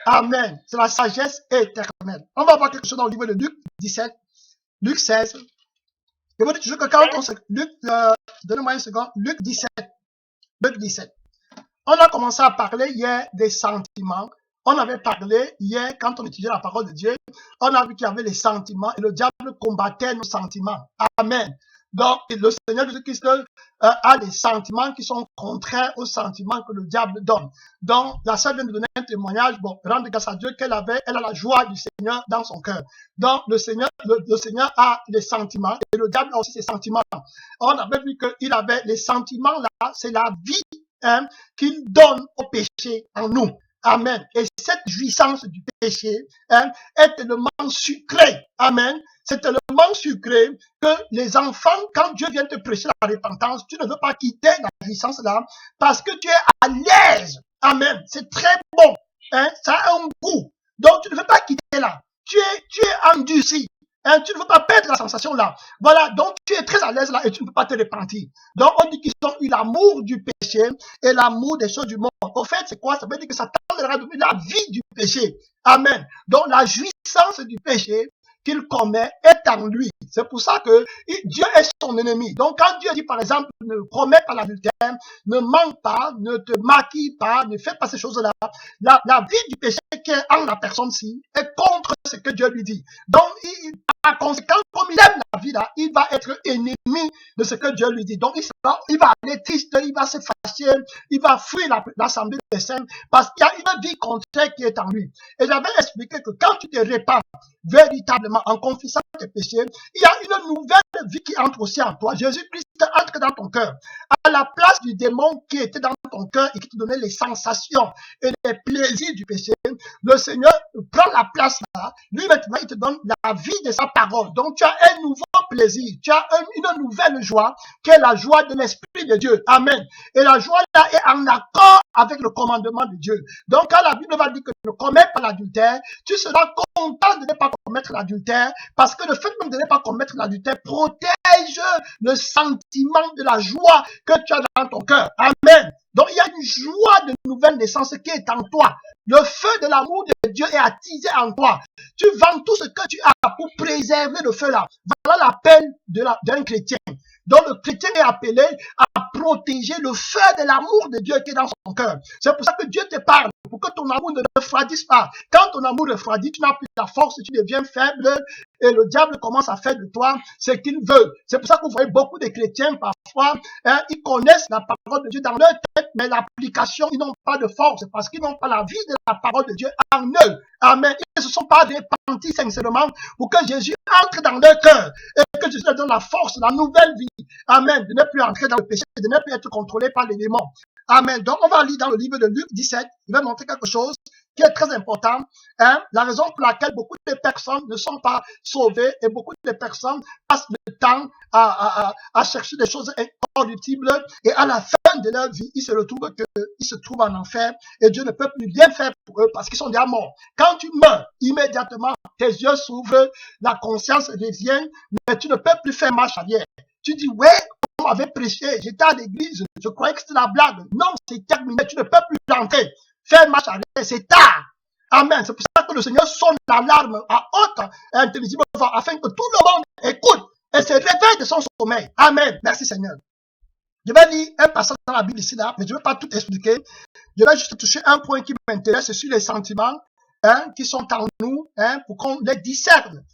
Amen. C'est la sagesse éternelle. On va voir quelque chose dans le livre de Luc 17, Luc 16. Je vous dis toujours que quand on se... Luc, donnez-moi une seconde. Luc 17. Luc 17. On a commencé à parler hier des sentiments. On avait parlé hier, quand on étudiait la parole de Dieu, on a vu qu'il y avait les sentiments et le diable combattait nos sentiments. Amen. Donc, le Seigneur Jésus-Christ a des sentiments qui sont contraires aux sentiments que le diable donne. Donc, la sœur vient de donner un témoignage, bon, rendre grâce à Dieu elle a la joie du Seigneur dans son cœur. Donc, le Seigneur a les sentiments et le diable a aussi ses sentiments. On avait vu qu'il avait les sentiments là, c'est la vie hein, qu'il donne au péché en nous. Amen. Et cette jouissance du péché hein, est tellement sucrée. Amen. C'est tellement sucré que les enfants, quand Dieu vient te prêcher la repentance, tu ne veux pas quitter la jouissance là parce que tu es à l'aise. Amen. C'est très bon. Hein, ça a un goût. Donc tu ne veux pas quitter là. Tu es endurci. Hein, tu ne veux pas perdre la sensation là. Voilà, donc tu es très à l'aise là et tu ne peux pas te repentir. Donc on dit qu'ils ont eu l'amour du péché et l'amour des choses du monde. Au fait, c'est quoi? Ça veut dire que Satan leur a donné la vie du péché. Amen. Donc la jouissance du péché qu'il commet est en lui. C'est pour ça que Dieu est son ennemi. Donc quand Dieu dit par exemple, ne commets pas l'adultère, ne mens pas, ne te maquille pas, ne fais pas ces choses-là, la vie du péché qui est en la personne-ci est contre ce que Dieu lui dit. Donc, par conséquent, comme il aime la vie là, il va être ennemi de ce que Dieu lui dit. Donc, il va aller triste, il va se fâcher, il va fuir l'assemblée des saints parce qu'il y a une vie contraire qui est en lui. Et j'avais expliqué que quand tu te répands véritablement en confessant tes péchés, il y a une nouvelle vie qui entre aussi en toi. Jésus-Christ entre dans ton cœur. À la place du démon qui était dans ton cœur et qui te donnait les sensations et les plaisirs du péché, le Seigneur prend la place là. Lui maintenant, il te donne la vie de sa parole. Donc tu as un nouveau plaisir, tu as une nouvelle joie qui est la joie de l'Esprit de Dieu. Amen. Et la joie là est en accord avec le commandement de Dieu. Donc quand la Bible va dire que ne commets pas l'adultère, tu seras content de ne pas commettre l'adultère parce que le fait même de ne pas commettre l'adultère protège le sentiment de la joie que tu as dans ton cœur. Amen. Donc il y a une joie de nouvelle naissance qui est en toi. Le feu de l'amour de Dieu est attisé en toi. Tu vends tout ce que tu as pour préserver le feu là. Voilà l'appel d'un chrétien. Donc le chrétien est appelé à protéger le feu de l'amour de Dieu qui est dans son cœur. C'est pour ça que Dieu te parle, pour que ton amour ne refroidisse pas. Quand ton amour refroidit, tu n'as plus la force, tu deviens faible et le diable commence à faire de toi ce qu'il veut. C'est pour ça que vous voyez beaucoup de chrétiens parfois, ils connaissent la parole de Dieu dans leur tête, mais l'application, ils n'ont pas de force parce qu'ils n'ont pas la vie de la parole de Dieu en eux. Amen. Ils ne se sont pas repentis sincèrement pour que Jésus entre dans leur cœur et que Jésus leur donne la force, la nouvelle vie. Amen. De ne plus entrer dans le péché, de ne plus être contrôlé par les démons. Amen. Donc, on va lire dans le livre de Luc 17. Il va montrer quelque chose qui est très important. La raison pour laquelle beaucoup de personnes ne sont pas sauvées et beaucoup de personnes passent le temps à chercher des choses incorruptibles et à la fin de leur vie, ils se trouvent en enfer et Dieu ne peut plus rien faire pour eux parce qu'ils sont déjà morts. Quand tu meurs, immédiatement, tes yeux s'ouvrent, la conscience revient, mais tu ne peux plus faire marche arrière. Tu dis, ouais, on m'avait prêché, j'étais à l'église, je croyais que c'était la blague. Non, c'est terminé, tu ne peux plus rentrer. Faire marche arrière, c'est tard. Amen. C'est pour ça que le Seigneur sonne l'alarme à haute intelligible voix afin que tout le monde écoute et se réveille de son sommeil. Amen. Merci Seigneur. Je vais lire un passage dans la Bible ici, là, mais je ne vais pas tout expliquer. Je vais juste toucher un point qui m'intéresse sur les sentiments qui sont en nous pour qu'on les discerne.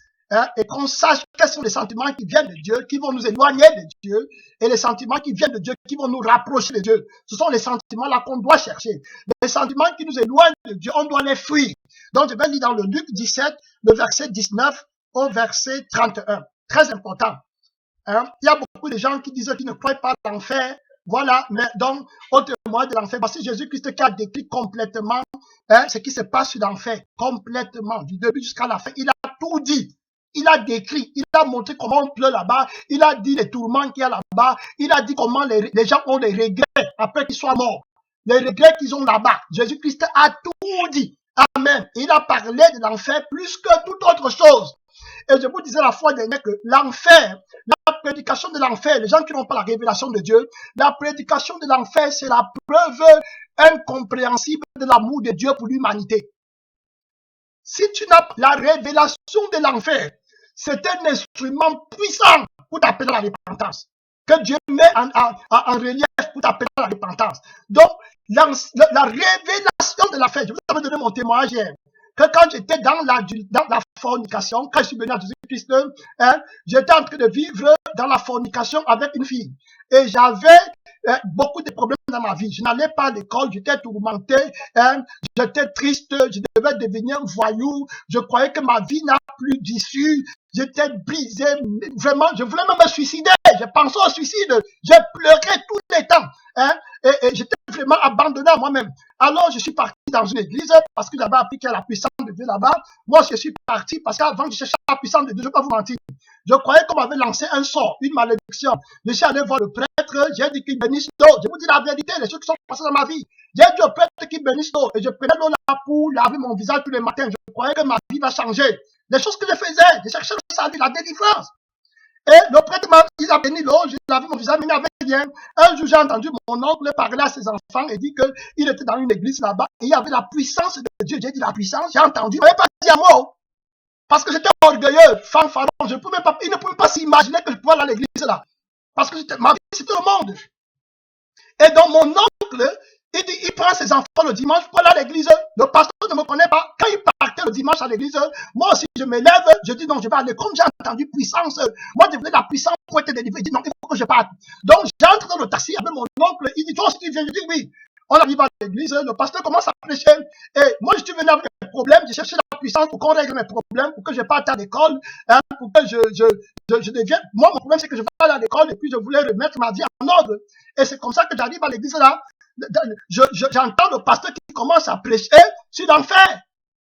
Et qu'on sache quels sont les sentiments qui viennent de Dieu, qui vont nous éloigner de Dieu, et les sentiments qui viennent de Dieu, qui vont nous rapprocher de Dieu. Ce sont les sentiments-là qu'on doit chercher. Les sentiments qui nous éloignent de Dieu, on doit les fuir. Donc, je vais lire dans le Luc 17, le verset 19 au verset 31. Très important. Il y a beaucoup de gens qui disent qu'ils ne croient pas à l'enfer. Voilà, mais donc, au témoin de l'enfer, parce que Jésus-Christ qui a décrit complètement ce qui se passe sur l'enfer, complètement, du début jusqu'à la fin. Il a tout dit. Il a décrit, il a montré comment on pleure là-bas, il a dit les tourments qu'il y a là-bas, il a dit comment les gens ont des regrets après qu'ils soient morts, les regrets qu'ils ont là-bas. Jésus-Christ a tout dit. Amen. Il a parlé de l'enfer plus que toute autre chose. Et je vous disais la fois dernière que l'enfer, la prédication de l'enfer, les gens qui n'ont pas la révélation de Dieu, la prédication de l'enfer, c'est la preuve incompréhensible de l'amour de Dieu pour l'humanité. Si tu n'as pas la révélation de l'enfer, c'est un instrument puissant pour t'appeler à la repentance. Que Dieu met en relief pour t'appeler à la repentance. Donc, la révélation de l'enfer, je vous avais donné mon témoignage hier, que quand j'étais dans la fornication, quand je suis venu à Jésus-Christ, j'étais en train de vivre dans la fornication avec une fille. Et j'avais beaucoup de problèmes dans ma vie. Je n'allais pas à l'école, j'étais tourmenté, j'étais triste, je devais devenir voyou, je croyais que ma vie n'a plus d'issue, j'étais brisé, vraiment, je voulais même me suicider, je pensais au suicide, j'ai pleuré tout le temps, et j'étais vraiment abandonné à moi-même. Alors je suis parti dans une église parce que j'avais appris qu'il y a la puissance de Dieu là-bas. Moi je suis parti parce qu'avant je cherchais la puissance de Dieu, je ne vais pas vous mentir. Je croyais qu'on m'avait lancé un sort, une malédiction. Je suis allé voir le prêtre, j'ai dit qu'il bénisse l'eau. Je vous dis la vérité, les choses qui sont passées dans ma vie. J'ai dit au prêtre qu'il bénisse l'eau et je prenais l'eau là pour laver mon visage tous les matins. Je croyais que ma vie va changer. Les choses que je faisais, je cherchais sa vie, la délivrance. Et le prêtre il a béni l'eau, j'ai lavé mon visage, mais il n'y avait rien. Un jour, j'ai entendu mon oncle parler à ses enfants et dit qu'il était dans une église là-bas et il y avait la puissance de Dieu. J'ai dit la puissance, j'ai entendu. Il n'avait pas dit à moi. Parce que j'étais orgueilleux, fanfaron. Il ne pouvait pas s'imaginer que je pouvais aller à l'église là. Parce que ma vie, c'était le monde. Et donc, mon oncle, il prend ses enfants le dimanche pour aller à l'église. Le pasteur ne me connaît pas. Quand il partait le dimanche, dimanche à l'église, moi aussi je me lève, je dis non, je vais aller. Comme j'ai entendu puissance, moi je voulais la puissance pour être délivré. Je dis non, il faut que je parte. Donc j'entre dans le taxi avec mon oncle, il dit toi aussi tu viens, je dis oui. On arrive à l'église, le pasteur commence à prêcher. Et moi, je suis venu avec des problèmes. J'ai cherché la puissance pour qu'on règle mes problèmes, pour que je parte à l'école, hein, pour que je devienne. Moi, mon problème, c'est que je vais aller à l'école et puis je voulais remettre ma vie en ordre. Et c'est comme ça que j'arrive à l'église là. J'entends le pasteur qui commence à prêcher sur l'enfer.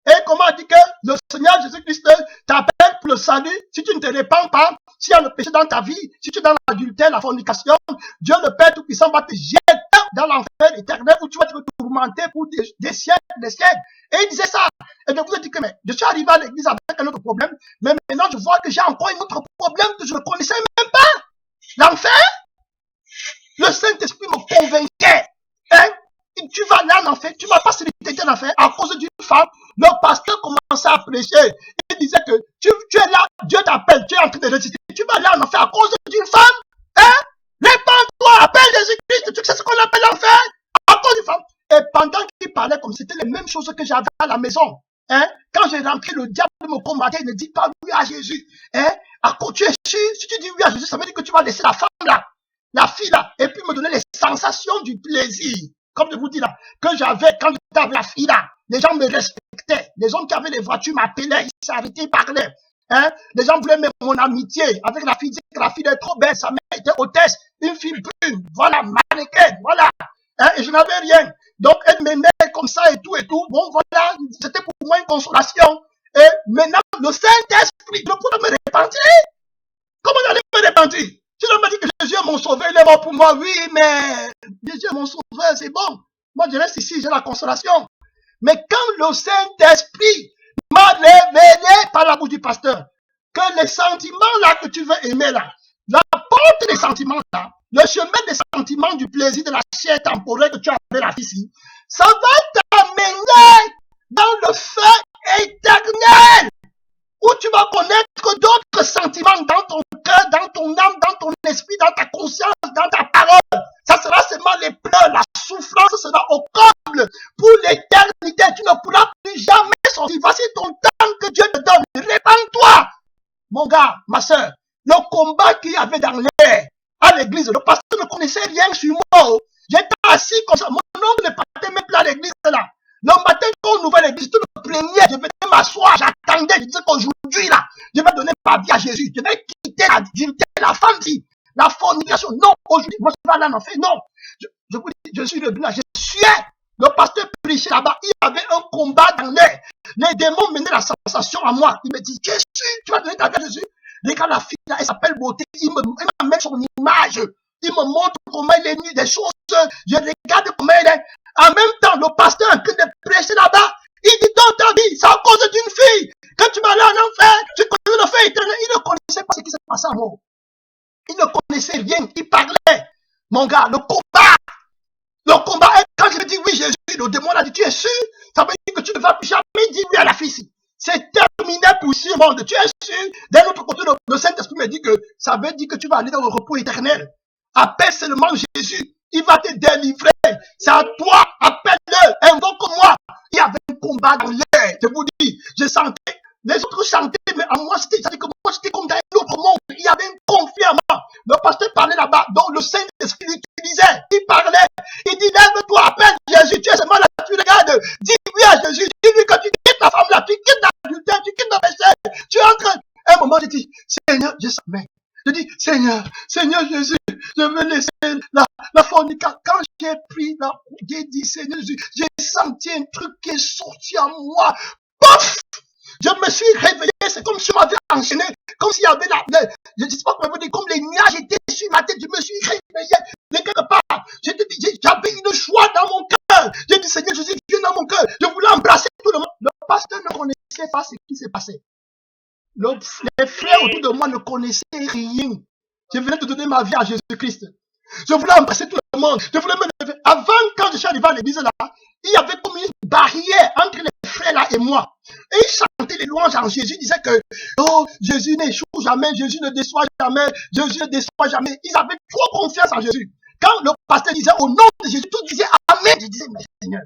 Et comment dit que le Seigneur Jésus-Christ t'appelle pour le salut. Si tu ne te répands pas, s'il y a le péché dans ta vie, si tu es dans l'adultère, la fornication, Dieu le Père Tout-Puissant va te jeter dans l'enfer éternel où tu vas te tourmenter pour des siècles, des siècles. Et il disait ça. Et je vous ai dit que mais, je suis arrivé à l'église avec un autre problème, mais maintenant je vois que j'ai encore un autre problème que je ne connaissais même pas. L'enfer. Le Saint-Esprit me convainquait. Hein? Tu vas là en enfer, tu vas pas se limiter en enfer à cause d'une femme. Le pasteur commençait à prêcher. Il disait que tu es là, Dieu t'appelle, tu es en train de résister. Tu vas là en enfer à cause d'une femme. Hein? Répands-toi, appelle Jésus-Christ, tu sais ce qu'on appelle l'enfer? À cause d'une femme. Et pendant qu'il parlait comme c'était les mêmes choses que j'avais à la maison. Hein? Quand j'ai rentré, le diable me combattait, il ne dit pas oui à Jésus. Hein? Tu es sûr, si tu dis oui à Jésus, ça veut dire que tu vas laisser la femme là, la fille là, et puis me donner les sensations du plaisir. Comme je vous dis là, que j'avais quand j'étais avec la fille là. Les gens me respectaient. Les hommes qui avaient les voitures m'appelaient, ils s'arrêtaient, ils parlaient. Hein? Les gens voulaient même mon amitié avec la fille. Ils disaient que la fille est trop belle, sa mère était hôtesse, une fille brune, voilà, mannequin, voilà. Hein? Et je n'avais rien. Donc elle m'aimait comme ça et tout et tout. Bon voilà, c'était pour moi une consolation. Et maintenant, le Saint-Esprit, je pouvais me repentir. Comment j'allais me repentir? Tu ne me dis que Jésus est mon sauveur, il est mort pour moi, oui, mais Jésus est mon sauveur, c'est bon. Moi, je reste ici, j'ai la consolation. Mais quand le Saint-Esprit m'a révélé par la bouche du pasteur que les sentiments là que tu veux aimer là, la porte des sentiments là, le chemin des sentiments du plaisir de la chair temporaire que tu as avec la fille ici, ça va t'amener dans le feu éternel. Où tu vas connaître d'autres sentiments dans ton cœur, dans ton âme, dans ton esprit, dans ta conscience, dans ta parole. Ça sera seulement les pleurs, la souffrance sera au comble pour l'éternité. Tu ne pourras plus jamais sortir. Voici ton temps que Dieu te donne. Répands-toi. Mon gars, ma soeur, le combat qu'il y avait dans l'air à l'église, le pasteur ne connaissait rien sur moi. J'étais assis comme ça. Mon oncle ne partait même plus à l'église là. Le matin, quand on ouvrait l'église, tout le premier, je venais m'asseoir, j'attendais, je disais qu'aujourd'hui, là, je vais donner ma vie à Jésus. Je vais quitter la divinité, la femme, la fornication. Non, aujourd'hui, moi, je vais aller en enfer. Non, je vous dis, je suis le là, je suis. Le pasteur prêchait là-bas, il y avait un combat dans l'air. Les démons menaient la sensation à moi. Il me dit, Jésus, tu vas donner ta vie à Jésus. Regarde la fille, là, elle s'appelle Beauté. Il m'amène son image. Il me montre comment il est nu, des choses. Je regarde comment elle est. En même temps, le pasteur en train de prêcher là-bas, il dit dans ta vie, c'est à cause d'une fille. Quand tu vas aller en enfer, tu connais le feu éternel. Il ne connaissait pas ce qui s'est passé à moi. Il ne connaissait rien. Il parlait. Mon gars, le combat. Le combat, quand je dis oui, Jésus, le démon a dit, tu es sûr? Ça veut dire que tu ne vas plus jamais dire oui à la fille ici. C'est terminé pour ce monde. Tu es sûr? D'un autre côté, le Saint-Esprit me dit que ça veut dire que tu vas aller dans le repos éternel. Appelle seulement Jésus. Il va te délivrer. C'est à toi. Appelle-le. Invoque-moi. Il y avait un combat dans l'air. Je vous dis, je sentais. Les autres chantaient, mais à moi, c'était moi, j'étais comme dans un autre monde. Il y avait un conflit à moi. Le pasteur parlait là-bas, donc le Saint-Esprit l'utilisait. Il parlait. Il dit, lève-toi, appelle Jésus. Tu es seulement là, tu regardes. Dis oui à Jésus. Dis-lui que tu quittes la femme là, tu quittes l'adultère, tu quittes le péché. Tu entres. Un moment, je dis, Seigneur, je savais. Je dis, Seigneur Jésus, je veux laisser la fornication. Quand j'ai pris la, j'ai dit, Seigneur Jésus, j'ai senti un truc qui est sorti à moi. Pouf! Je me suis réveillé, c'est comme si on m'avait enchaîné, comme s'il y avait je ne sais pas comment vous dire, comme les nuages étaient sur ma tête, je me suis réveillé de quelque part. J'avais une joie dans mon cœur. J'ai dit, Seigneur Jésus, viens dans mon cœur. Je voulais embrasser tout le monde. Le pasteur ne connaissait pas ce qui s'est passé. Les frères autour de moi ne connaissaient rien. Je venais de donner ma vie à Jésus-Christ. Je voulais embrasser tout le monde. Je voulais me lever. Avant, quand je suis arrivé à l'église là, il y avait comme une barrière entre les frères là et moi. Et ils chantaient les louanges en Jésus. Ils disaient que, oh, Jésus n'échoue jamais, Jésus ne déçoit jamais, Jésus ne déçoit jamais. Ils avaient trop confiance en Jésus. Quand le pasteur disait au nom de Jésus, tout disait Amen. Je disais, mais Seigneur,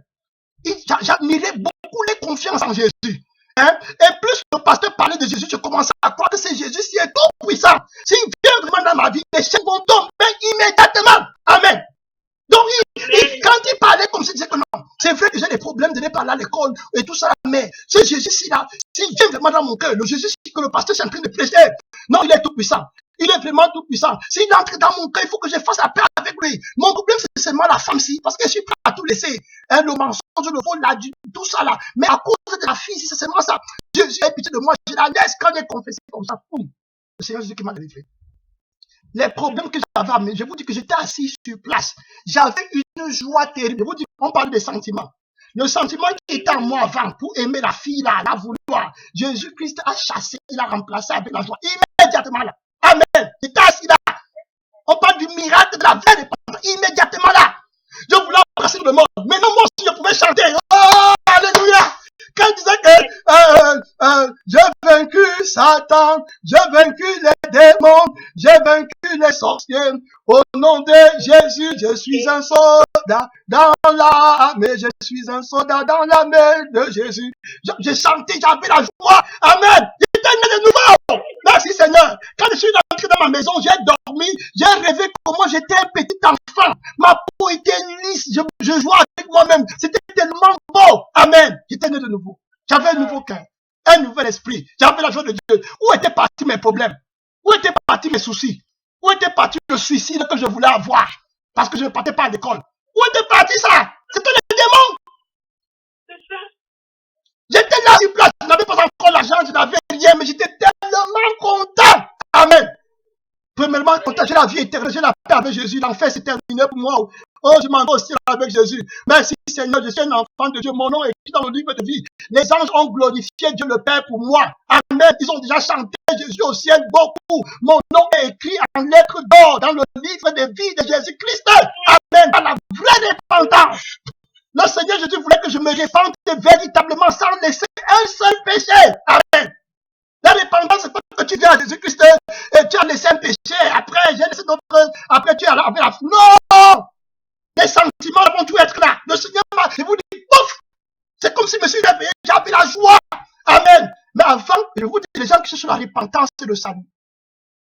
j'admirais beaucoup les confiances en Jésus. Hein? Et plus le pasteur parlait de Jésus, je commençais à croire que c'est Jésus qui est tout puissant. S'il vient vraiment dans ma vie, les chaînes vont tomber immédiatement. Amen. Donc, quand il parlait comme ça, il disait que non, c'est vrai que j'ai des problèmes de ne pas aller à l'école et tout ça, mais ce Jésus-ci là, s'il vient vraiment dans mon cœur, le Jésus que le pasteur est en train de prêcher, non, il est tout puissant. Il est vraiment tout puissant. S'il entre dans mon cœur, il faut que je fasse la paix avec lui. Mon problème, c'est seulement la femme-ci, parce que je suis prêt à tout laisser. Hein, le mensonge, le vol, tout ça là. Mais à cause de la fille, c'est seulement ça. Jésus a pitié de moi, je la laisse quand j'ai confessé comme ça. Boum. Le Seigneur Jésus qui m'a délivré. Les problèmes que j'avais, je vous dis que j'étais assis sur place. J'avais une joie terrible. Je vous dis, on parle des sentiments. Le sentiment qui était en moi avant pour aimer la fille là, la vouloir. Jésus-Christ a chassé, il a remplacé avec la joie. Immédiatement là. Amen. J'étais assis là. On parle du miracle de la vraie dépendance. Immédiatement là. Je voulais embrasser le monde. Maintenant, moi aussi, je pouvais chanter. Oh, alléluia. Quand il disait que j'ai vaincu Satan, j'ai vaincu les démons, j'ai vaincu les sorciers. Au nom de Jésus, je suis un soldat dans l'armée. Je suis un soldat dans l'armée de Jésus. J'ai chanté, j'avais la joie. Amen. J'étais né de nouveau. Merci Seigneur. Quand je suis rentré dans ma maison, j'ai dormi, j'ai rêvé comment j'étais un petit enfant. Ma peau était lisse, je jouais avec moi-même. C'était tellement beau. Amen. J'étais né de nouveau. J'avais un nouveau cœur, un nouvel esprit. J'avais la joie de Dieu. Où étaient partis mes problèmes? Où étaient partis mes soucis? Où était parti le suicide que je voulais avoir? Parce que je ne partais pas à l'école. Où était parti ça? C'était les démons. J'étais là sur place. Je n'avais pas encore l'argent, je n'avais rien, mais j'étais tellement content. Amen. Premièrement, content, j'ai la vie éternelle, j'ai la paix avec Jésus. L'enfer s'est terminé pour moi. Oh, je m'en vais aussi avec Jésus. Merci Seigneur, je suis un enfant de Dieu. Mon nom est écrit dans le livre de vie. Les anges ont glorifié Dieu le Père pour moi. Amen. Ils ont déjà chanté Jésus au ciel beaucoup. Mon nom est écrit en lettres d'or dans le livre de vie de Jésus-Christ. Amen. Dans la vraie repentance. Le Seigneur Jésus voulait que je me répande véritablement sans laisser un seul péché. Amen. La repentance, c'est pas que tu viens à Jésus-Christ et tu as laissé un péché. Après, j'ai laissé d'autres. Après, tu as la. Non! Les sentiments vont tout être là. Le Seigneur m'a. Je vous dis, pouf! C'est comme si je me suis réveillé. J'avais la joie. Amen. Mais avant, je vous dis, les gens qui cherchent la repentance, c'est le salut.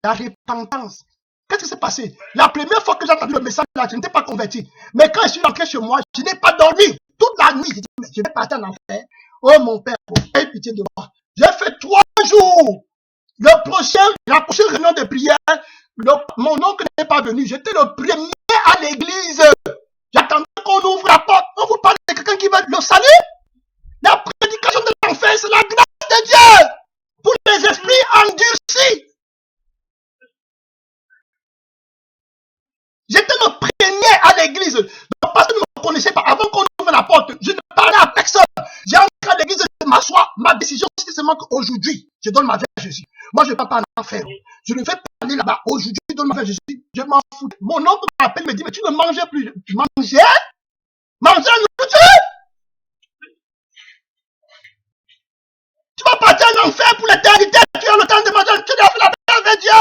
La repentance. Qu'est-ce qui s'est passé? La première fois que j'ai entendu le message là, je n'étais pas converti. Mais quand je suis rentré chez moi, je n'ai pas dormi. Toute la nuit, j'ai dit, mais je vais partir en enfer. Oh mon Père, aie pitié de moi. J'ai fait 3 jours. La prochaine réunion de prière, mon oncle n'est pas venu. J'étais le premier à l'église. J'attendais qu'on ouvre la porte. On vous parle de quelqu'un qui veut le salut. La prédication de l'enfer, c'est la grâce de Dieu pour les esprits endurcis. J'étais le premier à l'église. Le pasteur ne me connaissait pas. Avant qu'on ouvre la porte, je ne parlais à personne. J'ai entré à l'église de m'asseoir. Ma décision, c'est seulement qu'aujourd'hui, je donne ma vie à Jésus. Moi, je ne vais pas parler en enfer. Je ne vais pas aller là-bas. Aujourd'hui, je donne ma vie à Jésus. Je m'en fous. Mon oncle m'appelle, me dit, mais tu ne mangeais plus. Tu mangeais? Manger la nourriture? Tu vas partir en enfer pour l'éternité. Tu as le temps de manger. Tu dois faire la paix avec Dieu.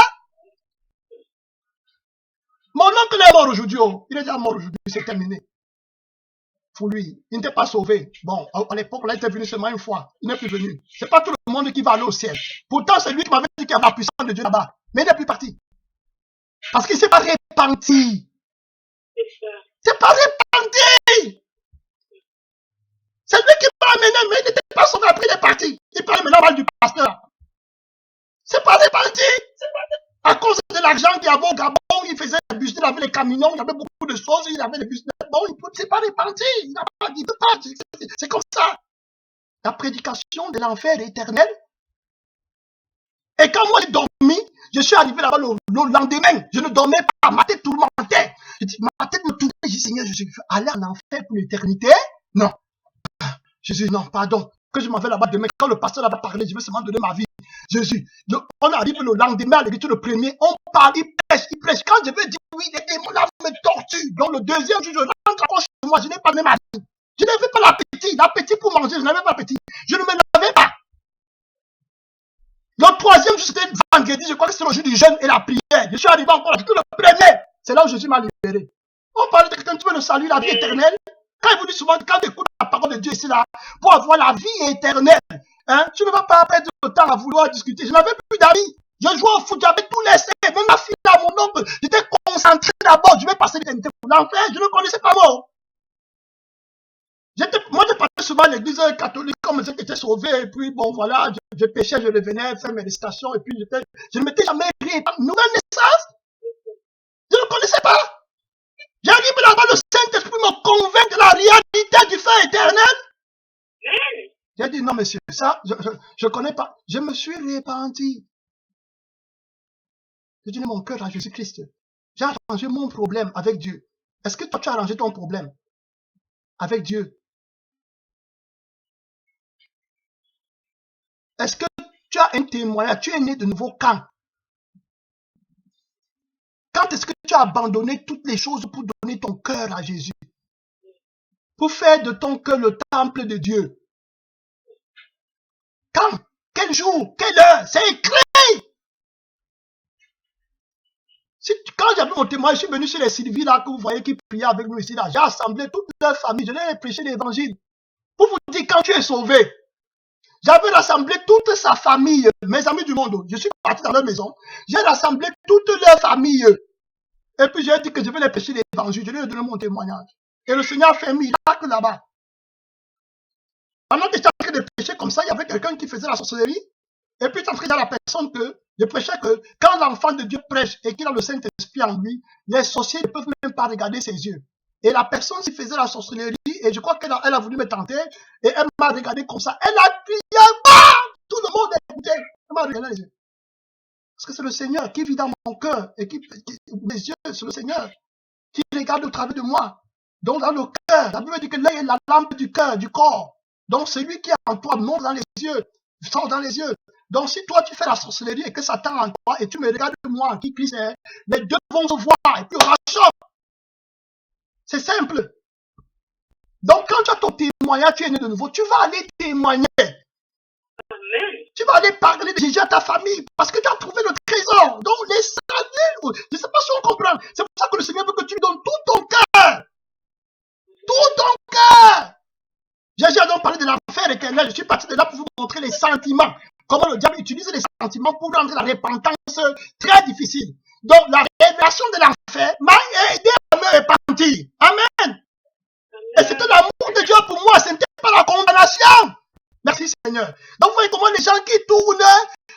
Mon oncle est mort aujourd'hui. Oh. Il est déjà mort aujourd'hui. C'est terminé. Pour lui, il n'était pas sauvé. Bon, à l'époque, là, il était venu seulement une fois. Il n'est plus venu. C'est pas tout le monde qui va aller au ciel. Pourtant, c'est lui qui m'avait dit qu'il y avait la puissance de Dieu là-bas. Mais il n'est plus parti. Parce qu'il ne s'est pas repenti. C'est pas repenti. C'est lui qui m'a amené, mais il n'était pas sauvé. Après, il est parti. Il parlait maintenant mal du pasteur. C'est pas repenti. À cause de l'argent qu'il y avait au Gabon, il faisait des business, il avait les camions, il avait beaucoup de choses, il avait les business. Bon, il ne s'est pas repenti. Il n'a pas dit de pas. C'est comme ça. La prédication de l'enfer éternel. Et quand moi j'ai dormi, je suis arrivé là-bas le lendemain. Je ne dormais pas. Ma tête tourmentait. Ma tête me tournait. Je dis, Seigneur, je vais aller en enfer pour l'éternité? Non. Jésus, non, pardon. Que je m'en vais là-bas demain. Quand le pasteur là-bas parlait, je vais seulement donner ma vie. Jésus, on arrive le lendemain à l'église, le premier, on parle, il prêche. Quand je vais dire oui, les démons là me torturent. Donc le deuxième jour, je rentre encore chez moi, je n'ai pas même appétit. Je n'avais pas l'appétit. L'appétit pour manger, je n'avais pas l'appétit. Je ne me lavais pas. Le troisième jour, c'était vendredi, je crois que c'était le jour du jeûne et la prière. Je suis arrivé encore là, c'était le premier. C'est là où Jésus m'a libéré. On parle de quelqu'un qui veut le salut, la vie éternelle. Quand il vous dit souvent, quand tu écoutes la parole de Dieu ici là, pour avoir la vie éternelle, Hein? Tu ne vas pas perdre le temps à vouloir discuter. Je n'avais plus d'amis. Je jouais au foot, j'avais tout laissé. Même ma fille à mon oncle, j'étais concentré d'abord. Je vais passer l'éternité pour l'enfer. Je ne connaissais pas moi. Moi, je partais souvent à l'église catholique comme j'étais sauvé. Et puis, bon, voilà, je péchais, je revenais faire mes récitations. Et puis, je ne m'étais jamais rien. Nouvelle naissance. Je ne connaissais pas. J'arrive là-bas, le Saint-Esprit me convainc de la réalité du feu éternel. J'ai dit, non, monsieur, ça, je ne connais pas. Je me suis repenti. J'ai donné mon cœur à Jésus-Christ. J'ai arrangé mon problème avec Dieu. Est-ce que toi, tu as arrangé ton problème avec Dieu? Est-ce que tu as un témoignage? Tu es né de nouveau quand? Quand est-ce que tu as abandonné toutes les choses pour donner ton cœur à Jésus? Pour faire de ton cœur le temple de Dieu? Quand? Quel jour? Quelle heure? C'est écrit! Quand j'avais mon témoignage, je suis venu sur les Sylvie là que vous voyez qui priaient avec nous ici là. J'ai assemblé toute leur famille, je leur ai prêché l'évangile. Pour vous dire, quand tu es sauvé, j'avais rassemblé toute sa famille, mes amis du monde. Je suis parti dans leur maison. J'ai rassemblé toute leur famille. Et puis j'ai dit que je vais les prêcher l'évangile. Je leur ai donné mon témoignage. Et le Seigneur a fait un miracle là-bas. Pendant que j'étais en train de prêcher comme ça, il y avait quelqu'un qui faisait la sorcellerie. Et puis, j'entrais dans la personne que je prêchais que quand l'enfant de Dieu prêche et qu'il a le Saint-Esprit en lui, les sorciers ne peuvent même pas regarder ses yeux. Et la personne qui faisait la sorcellerie, et je crois qu'elle a voulu me tenter, et elle m'a regardé comme ça. Elle a crié, bah! Tout le monde a écouté. Elle m'a regardé les yeux. Parce que c'est le Seigneur qui vit dans mon cœur, et mes yeux, c'est le Seigneur qui regarde au travers de moi. Donc, dans le cœur, la Bible dit que l'œil est la lampe du cœur, du corps. Donc, celui qui est en toi monte dans les yeux, sort dans les yeux. Donc, si toi, tu fais la sorcellerie et que Satan en toi, et tu me regardes moi, qui Christ est, les deux vont se voir, et puis on rachète. C'est simple. Donc, quand tu as ton témoignage, tu es né de nouveau, tu vas aller témoigner. Tu vas aller parler de Jésus à ta famille, parce que tu as trouvé le trésor. Donc, les saluts, je ne sais pas si on comprend. C'est pour ça que le Seigneur veut que tu lui donnes tout ton cœur. Tout ton cœur. Jésus a donc parlé de l'enfer éternel. Je suis parti de là pour vous montrer les sentiments. Comment le diable utilise les sentiments pour rendre la repentance très difficile. Donc, la révélation de l'enfer m'a aidé à me repentir. Amen. Et c'était l'amour de Dieu pour moi. Ce n'était pas la condamnation. Merci Seigneur. Donc, vous voyez comment les gens qui tournent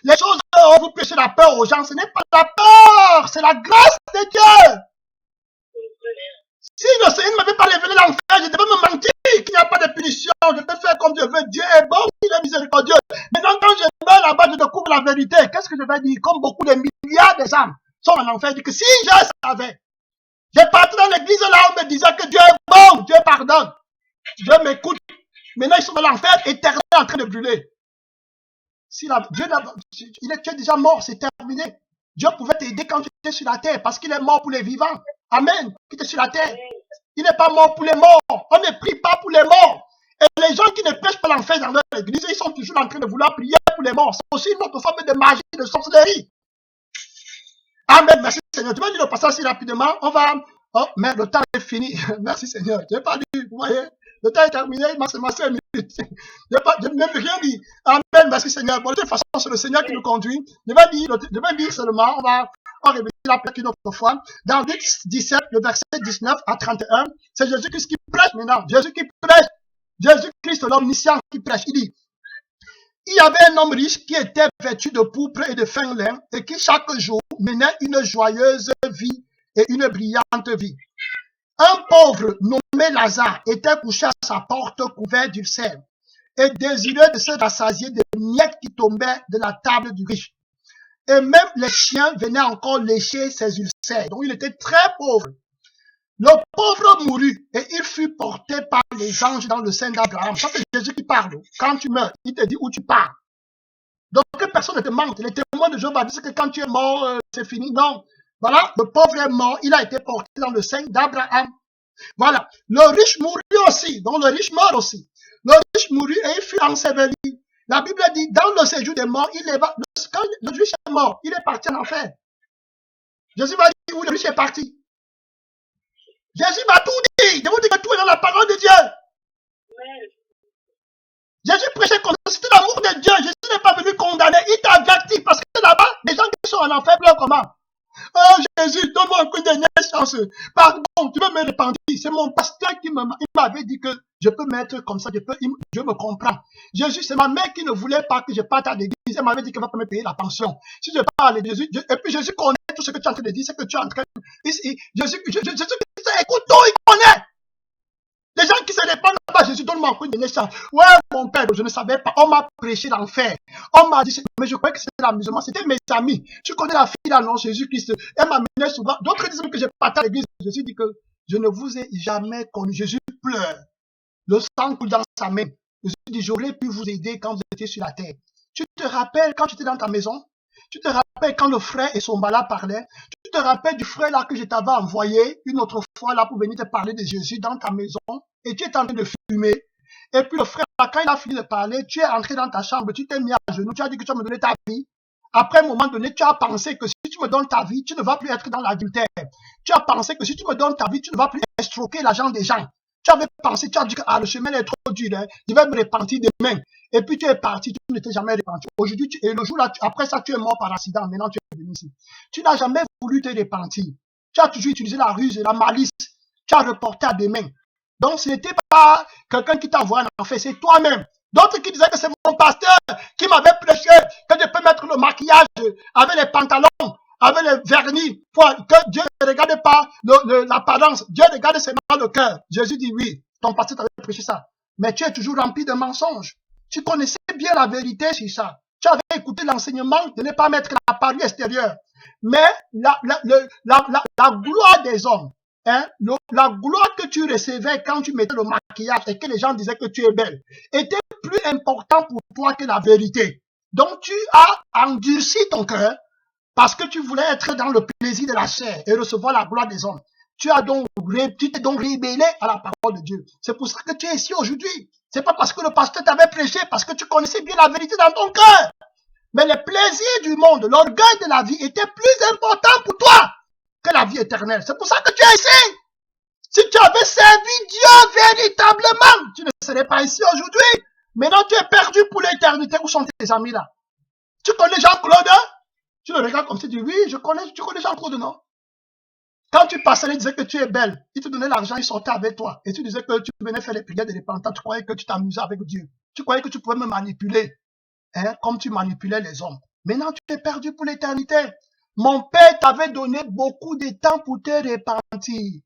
les choses, vous prêchez la peur aux gens. Ce n'est pas la peur, c'est la grâce de Dieu. Si le Seigneur ne m'avait pas révélé l'enfer, je devais me mentir qu'il n'y a pas de punition. Je peux faire comme je veux. Dieu est bon, il est miséricordieux. Maintenant, quand je meurs là-bas, je découvre la vérité. Qu'est-ce que je vais dire? Comme beaucoup de milliards de gens sont en enfer, je dis que si je savais, j'ai parti dans l'église là, on me disait que Dieu est bon, Dieu pardonne. Dieu m'écoute. Maintenant, ils sont dans l'enfer éternel en train de brûler. Si Dieu il est déjà mort, c'est terminé. Dieu pouvait t'aider quand tu étais sur la terre parce qu'il est mort pour les vivants. Amen. Qui était sur la terre. Il n'est pas mort pour les morts. On ne prie pas pour les morts. Et les gens qui ne prêchent pas l'enfer dans leur église, ils sont toujours en train de vouloir prier pour les morts. C'est aussi une autre forme de magie, de sorcellerie. Amen. Merci Seigneur. Tu vas lire le passage si rapidement. On va... Oh, mais le temps est fini. Merci Seigneur. Je n'ai pas lu. Vous voyez. Le temps est terminé. Il m'a 5 minutes. Je n'ai même rien dit. Amen. Merci Seigneur. Bon, de toute façon, c'est le Seigneur qui nous conduit. Je vais dire seulement. On va revenir la plaque une autre fois. Dans Luc 17, le verset 19 à 31, c'est Jésus-Christ qui prêche maintenant. Jésus qui prêche. Jésus-Christ, l'omniscient qui prêche. Il dit, il y avait un homme riche qui était vêtu de pourpre et de fin lin et qui chaque jour menait une joyeuse vie et une brillante vie. Un pauvre nommé Lazare était couché à sa porte couvert d'ulcères et désireux de se rassasier des miettes qui tombaient de la table du riche. Et même les chiens venaient encore lécher ses ulcères. Donc il était très pauvre. Le pauvre mourut et il fut porté par les anges dans le sein d'Abraham. Ça c'est Jésus qui parle. Quand tu meurs, il te dit où tu pars. Donc que personne ne te mente. Les témoins de Jéhovah disent que quand tu es mort, c'est fini. Non. Voilà, le pauvre est mort. Il a été porté dans le sein d'Abraham. Voilà. Le riche mourut aussi. Donc le riche meurt aussi. Le riche mourut et il fut enseveli. La Bible dit, dans le séjour des morts, quand le riche est mort, il est parti en enfer. Jésus va dire où le riche est parti. Jésus m'a tout dit. Je vous dis que tout est dans la parole de Dieu. Jésus prêchait comme ça. C'était l'amour de Dieu en enfer pleure comment? Oh Jésus, donne-moi une dernière chance. Pardon, tu veux me repentir. C'est mon pasteur qui m'avait dit que je peux m'être comme ça, je me comprends. Jésus, c'est ma mère qui ne voulait pas que je parte à l'église. Elle m'avait dit qu'elle va pas me payer la pension. Si je parle de Jésus, et puis Jésus connaît tout ce que tu es en train de dire, c'est que tu es en train de... Jésus, écoute, il connaît. Les gens qui se répandent là-bas, Jésus, donne-moi encore une dernière chance. Ouais, mon père, je ne savais pas. On m'a prêché l'enfer. On m'a dit, mais je croyais que c'était l'amusement. C'était mes amis. Tu connais la fille là, non, Jésus-Christ. Elle m'amenait souvent. D'autres disent que j'ai parti à l'église. Jésus dit que je ne vous ai jamais connu. Jésus pleure. Le sang coule dans sa main. Jésus dit, j'aurais pu vous aider quand vous étiez sur la terre. Tu te rappelles quand tu étais dans ta maison? Tu te rappelles quand le frère et son bala parlaient? Tu te rappelles du frère là que je t'avais envoyé une autre fois là pour venir te parler de Jésus dans ta maison? Et tu es en train de fumer. Et puis le frère là, quand il a fini de parler, tu es entré dans ta chambre, tu t'es mis à genoux, tu as dit que tu vas me donner ta vie. Après un moment donné, tu as pensé que si tu me donnes ta vie, tu ne vas plus être dans l'adultère. Tu as pensé que si tu me donnes ta vie, tu ne vas plus escroquer l'argent des gens. Tu avais pensé, tu as dit que le chemin est trop dur, hein, je vais me repentir demain. Et puis tu es parti, tu ne t'es jamais repenti. Aujourd'hui, et le jour là, après ça, tu es mort par accident. Maintenant, tu es venu ici. Tu n'as jamais voulu te repentir. Tu as toujours utilisé la ruse et la malice. Tu as reporté à demain. Donc, ce n'était pas quelqu'un qui t'a envoyé en fait, c'est toi-même. D'autres qui disaient que c'est mon pasteur qui m'avait prêché que je peux mettre le maquillage avec les pantalons, avec les vernis, pour que Dieu ne regarde pas l'apparence. Dieu regarde seulement le cœur. Jésus dit oui, ton pasteur t'avait prêché ça. Mais tu es toujours rempli de mensonges. Tu connaissais bien la vérité sur ça. Tu avais écouté l'enseignement de ne pas mettre la parure extérieure. Mais la gloire des hommes, hein, la gloire que tu recevais quand tu mettais le maquillage et que les gens disaient que tu es belle, était plus important pour toi que la vérité. Donc tu as endurci ton cœur parce que tu voulais être dans le plaisir de la chair et recevoir la gloire des hommes. Tu t'es donc rébellé à la parole de Dieu. C'est pour ça que tu es ici aujourd'hui. C'est pas parce que le pasteur t'avait prêché, parce que tu connaissais bien la vérité dans ton cœur. Mais les plaisirs du monde, l'orgueil de la vie était plus important pour toi que la vie éternelle. C'est pour ça que tu es ici. Si tu avais servi Dieu véritablement, tu ne serais pas ici aujourd'hui. Maintenant, tu es perdu pour l'éternité. Où sont tes amis là? Tu connais Jean-Claude? Tu le regardes comme si tu dis, oui, tu connais Jean-Claude, non? Quand tu passais, il disait que tu es belle. Il te donnait l'argent, il sortait avec toi. Et tu disais que tu venais faire les prières de repentance. Tu croyais que tu t'amusais avec Dieu. Tu croyais que tu pouvais me manipuler. Hein, comme tu manipulais les hommes. Maintenant, tu es perdu pour l'éternité. Mon Père t'avait donné beaucoup de temps pour te repentir.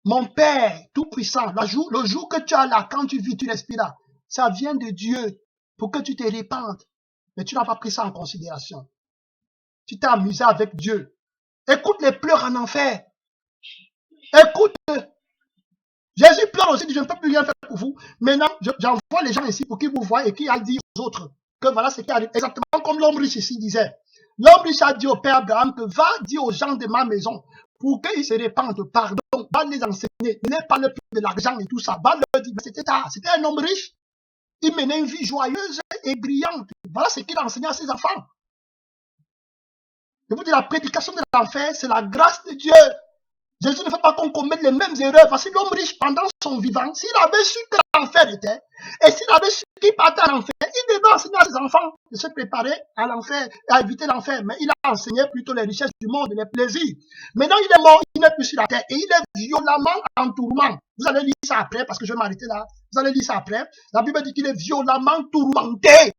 Mon Père, tout puissant, le jour que tu as là, quand tu vis, tu respires là, ça vient de Dieu pour que tu te repentes. Mais tu n'as pas pris ça en considération. Tu t'es amusé avec Dieu. Écoute les pleurs en enfer. Écoute. Jésus pleure aussi, dit, je ne peux plus rien faire pour vous. Maintenant, j'envoie les gens ici pour qu'ils vous voient et qu'ils aillent dire aux autres que voilà ce qui arrive. Exactement comme l'homme riche ici disait. L'homme riche a dit au père Abraham que va dire aux gens de ma maison pour qu'ils se répandent, pardon, va les enseigner, ne parle plus de l'argent et tout ça, va leur dire, c'était un homme riche. Il menait une vie joyeuse et brillante. Voilà ce qu'il enseignait à ses enfants. Je vous dis, la prédication de l'enfer, c'est la grâce de Dieu. Jésus ne fait pas qu'on commette les mêmes erreurs. Parce que l'homme riche, pendant son vivant, s'il avait su que l'enfer était, et s'il avait su qu'il partait à l'enfer, il devait enseigner à ses enfants de se préparer à l'enfer, à éviter l'enfer. Mais il a enseigné plutôt les richesses du monde et les plaisirs. Maintenant, il est mort, il n'est plus sur la terre, et il est violemment en tourment. Vous allez lire ça après, parce que je vais m'arrêter là. Vous allez lire ça après. La Bible dit qu'il est violemment tourmenté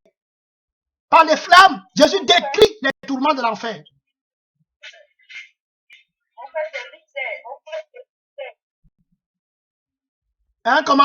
par les flammes. Jésus décrit les tourments de l'enfer. Hein, comment?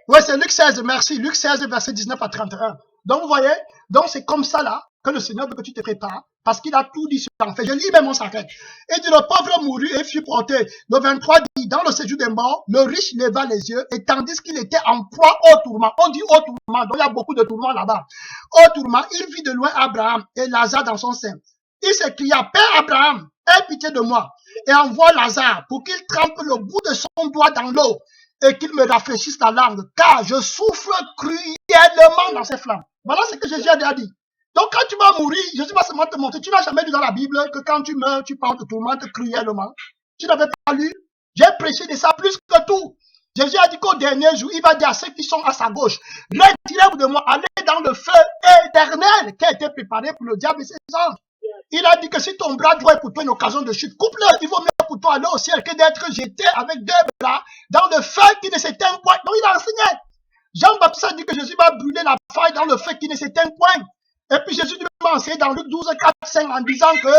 Oui, c'est Luc 16, merci. Luc 16, verset 19 à 31. Donc, vous voyez, donc c'est comme ça là que le Seigneur veut que tu te prépares, parce qu'il a tout dit sur l'enfer. Je lis même mon sacré. Et dit, le pauvre mourut et fut porté. Le 23 dit, dans le séjour des morts, le riche leva les yeux, et tandis qu'il était en proie au tourment. On dit au tourment, donc il y a beaucoup de tourments là-bas. Au tourment, il vit de loin Abraham et Lazare dans son sein. Il s'écria, Père Abraham, aie pitié de moi, et envoie Lazare pour qu'il trempe le bout de son doigt dans l'eau, et qu'il me rafraîchisse la langue, car je souffre cruellement dans ces flammes. Voilà ce que Jésus a dit. Donc quand tu vas mourir, Jésus va seulement te montrer. Tu n'as jamais lu dans la Bible que quand tu meurs, tu parles de tourmente cruellement. Tu n'avais pas lu. J'ai prêché de ça plus que tout. Jésus a dit qu'au dernier jour, il va dire à ceux qui sont à sa gauche, retirez-vous de moi, allez dans le feu éternel qui a été préparé pour le diable et ses anges. Il a dit que si ton bras droit est pour toi une occasion de chute, coupe-le. Il vaut mieux pour toi aller au ciel que d'être jeté avec 2 bras dans le feu qui ne s'éteint point. Donc il a enseigné. Jean-Baptiste a dit que Jésus va brûler la faille dans le feu qui ne s'éteint point. Et puis Jésus lui a enseigné dans Luc 12, 4, 5 en disant que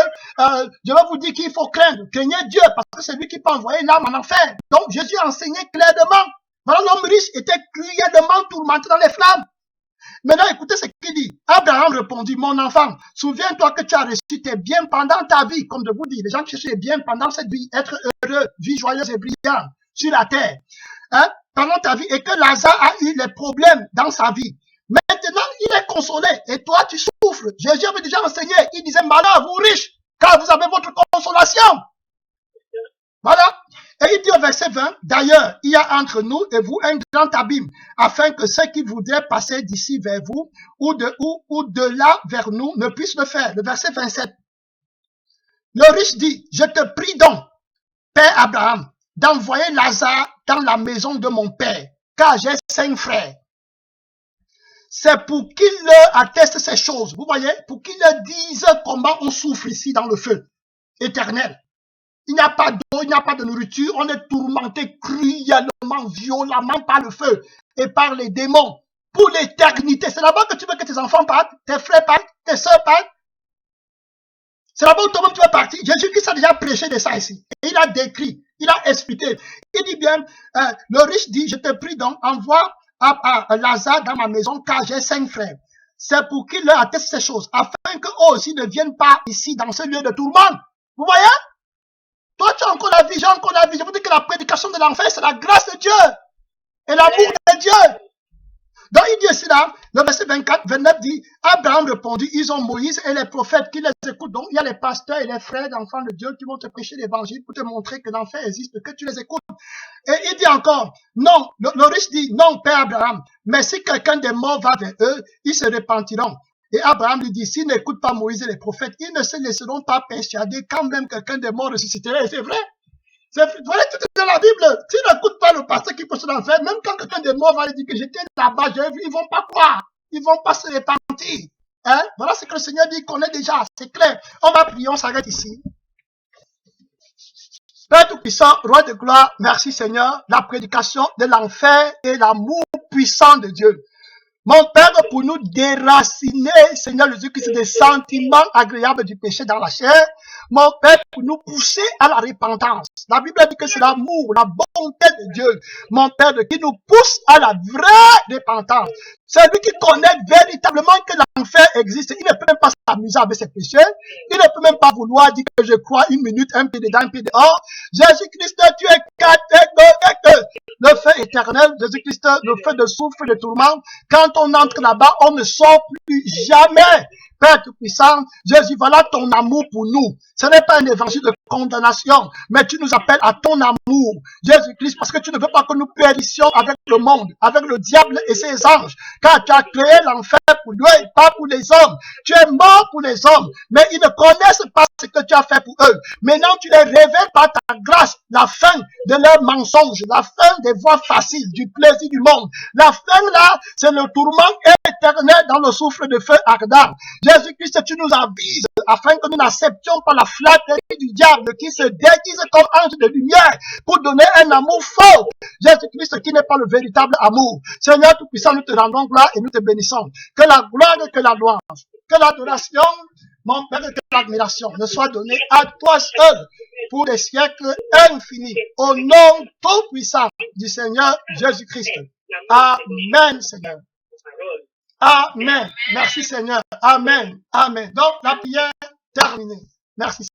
je vais vous dire qu'il faut craindre. Craignez Dieu parce que c'est lui qui peut envoyer l'âme en enfer. Donc Jésus a enseigné clairement. Voilà, l'homme riche était cruellement tourmenté dans les flammes. Maintenant, écoutez ce qu'il dit. Abraham répondit, mon enfant, souviens-toi que tu as reçu tes biens pendant ta vie. Comme je vous dis, les gens qui cherchent les biens pendant cette vie, être heureux, vie joyeuse et brillante sur la terre. Hein, pendant ta vie, et que Lazare a eu les problèmes dans sa vie. Maintenant, il est consolé, et toi, tu souffres. Jésus avait déjà enseigné, il disait, malheur à vous riches, car vous avez votre consolation. Voilà. Et il dit au verset 20, d'ailleurs, il y a entre nous et vous un grand abîme, afin que ceux qui voudraient passer d'ici vers vous, ou de là vers nous, ne puissent le faire. Le verset 27. Le riche dit, je te prie donc, Père Abraham, d'envoyer Lazare dans la maison de mon père, car j'ai 5 frères. C'est pour qu'il leur atteste ces choses. Vous voyez, pour qu'il leur dise comment on souffre ici dans le feu éternel. Il n'y a pas d'eau, il n'y a pas de nourriture. On est tourmenté cruellement, violemment par le feu et par les démons pour l'éternité. C'est là-bas que tu veux que tes enfants partent, tes frères partent, tes soeurs partent. C'est là-bas où toi-même tu veux partir. Jésus-Christ a déjà prêché de ça ici. Et il a décrit, il a expliqué. Il dit bien, le riche dit, je te prie donc, envoie à Lazare dans ma maison car j'ai 5 frères. C'est pour qu'il leur atteste ces choses, afin qu'eux aussi ne viennent pas ici dans ce lieu de tourment. Vous voyez? Toi, tu as encore la vie, j'ai encore la vie. Je vous dis que la prédication de l'enfer, c'est la grâce de Dieu et l'amour de Dieu. Donc, il dit ici là, le verset 24, 29 dit, Abraham répondit, ils ont Moïse et les prophètes qui les écoutent. Donc, il y a les pasteurs et les frères d'enfants de Dieu qui vont te prêcher l'évangile pour te montrer que l'enfer existe, que tu les écoutes. Et il dit encore, non, le riche dit, non, Père Abraham, mais si quelqu'un des morts va vers eux, ils se repentiront. Et Abraham lui dit, s'ils n'écoutent pas Moïse et les prophètes, ils ne se laisseront pas persuader quand même quelqu'un des morts ressusciterait. Et c'est vrai. Vous voyez, tout est dans la Bible. S'ils n'écoutent pas le pasteur qui peut se l'enfer, même quand quelqu'un des morts va lui dire que j'étais là-bas, j'ai vu, ils vont pas croire. Ils vont pas se repentir. Hein? Voilà ce que le Seigneur dit, qu'on est déjà. C'est clair. On va prier, on s'arrête ici. Père Tout-Puissant, Roi de gloire, merci Seigneur, la prédication de l'enfer et l'amour puissant de Dieu. Mon Père, pour nous déraciner, Seigneur Jésus-Christ, des sentiments agréables du péché dans la chair. Mon Père, pour nous pousser à la repentance. La Bible dit que c'est l'amour, la bonté de Dieu, mon Père, qui nous pousse à la vraie repentance. Celui qui connaît véritablement que l'enfer existe, il ne peut même pas s'amuser avec ses péchés. Il ne peut même pas vouloir dire que je crois 1 minute, un pied dedans, un pied dehors. Jésus-Christ, tu es catégorique. Le feu éternel, Jésus-Christ, le feu de souffle, de tourment. Quand on entre là-bas, on ne sort plus jamais. Père Tout-Puissant, Jésus, voilà ton amour pour nous. Ce n'est pas un évangile de condamnation, mais tu nous appelles à ton amour, Jésus-Christ, parce que tu ne veux pas que nous périssions avec le monde, avec le diable et ses anges, car tu as créé l'enfer pour Dieu et pas pour les hommes. Tu es mort pour les hommes, mais ils ne connaissent pas ce que tu as fait pour eux. Maintenant, tu les révèles par ta grâce, la fin de leurs mensonges, la fin des voies faciles, du plaisir du monde. La fin là, c'est le tourment éternel dans le souffle de feu ardent. Jésus-Christ, tu nous avises afin que nous n'acceptions pas la flatterie du diable qui se déguise comme ange de lumière pour donner un amour faux. Jésus-Christ qui n'est pas le véritable amour. Seigneur Tout-Puissant, nous te rendons gloire et nous te bénissons. Que la gloire et que la louange, que l'adoration, mon Père, et que l'admiration ne soit donnée à toi seul pour les siècles infinis. Au nom tout-puissant du Seigneur Jésus-Christ. Amen, Seigneur. Amen. Merci Seigneur. Amen. Amen. Donc la prière terminée. Merci.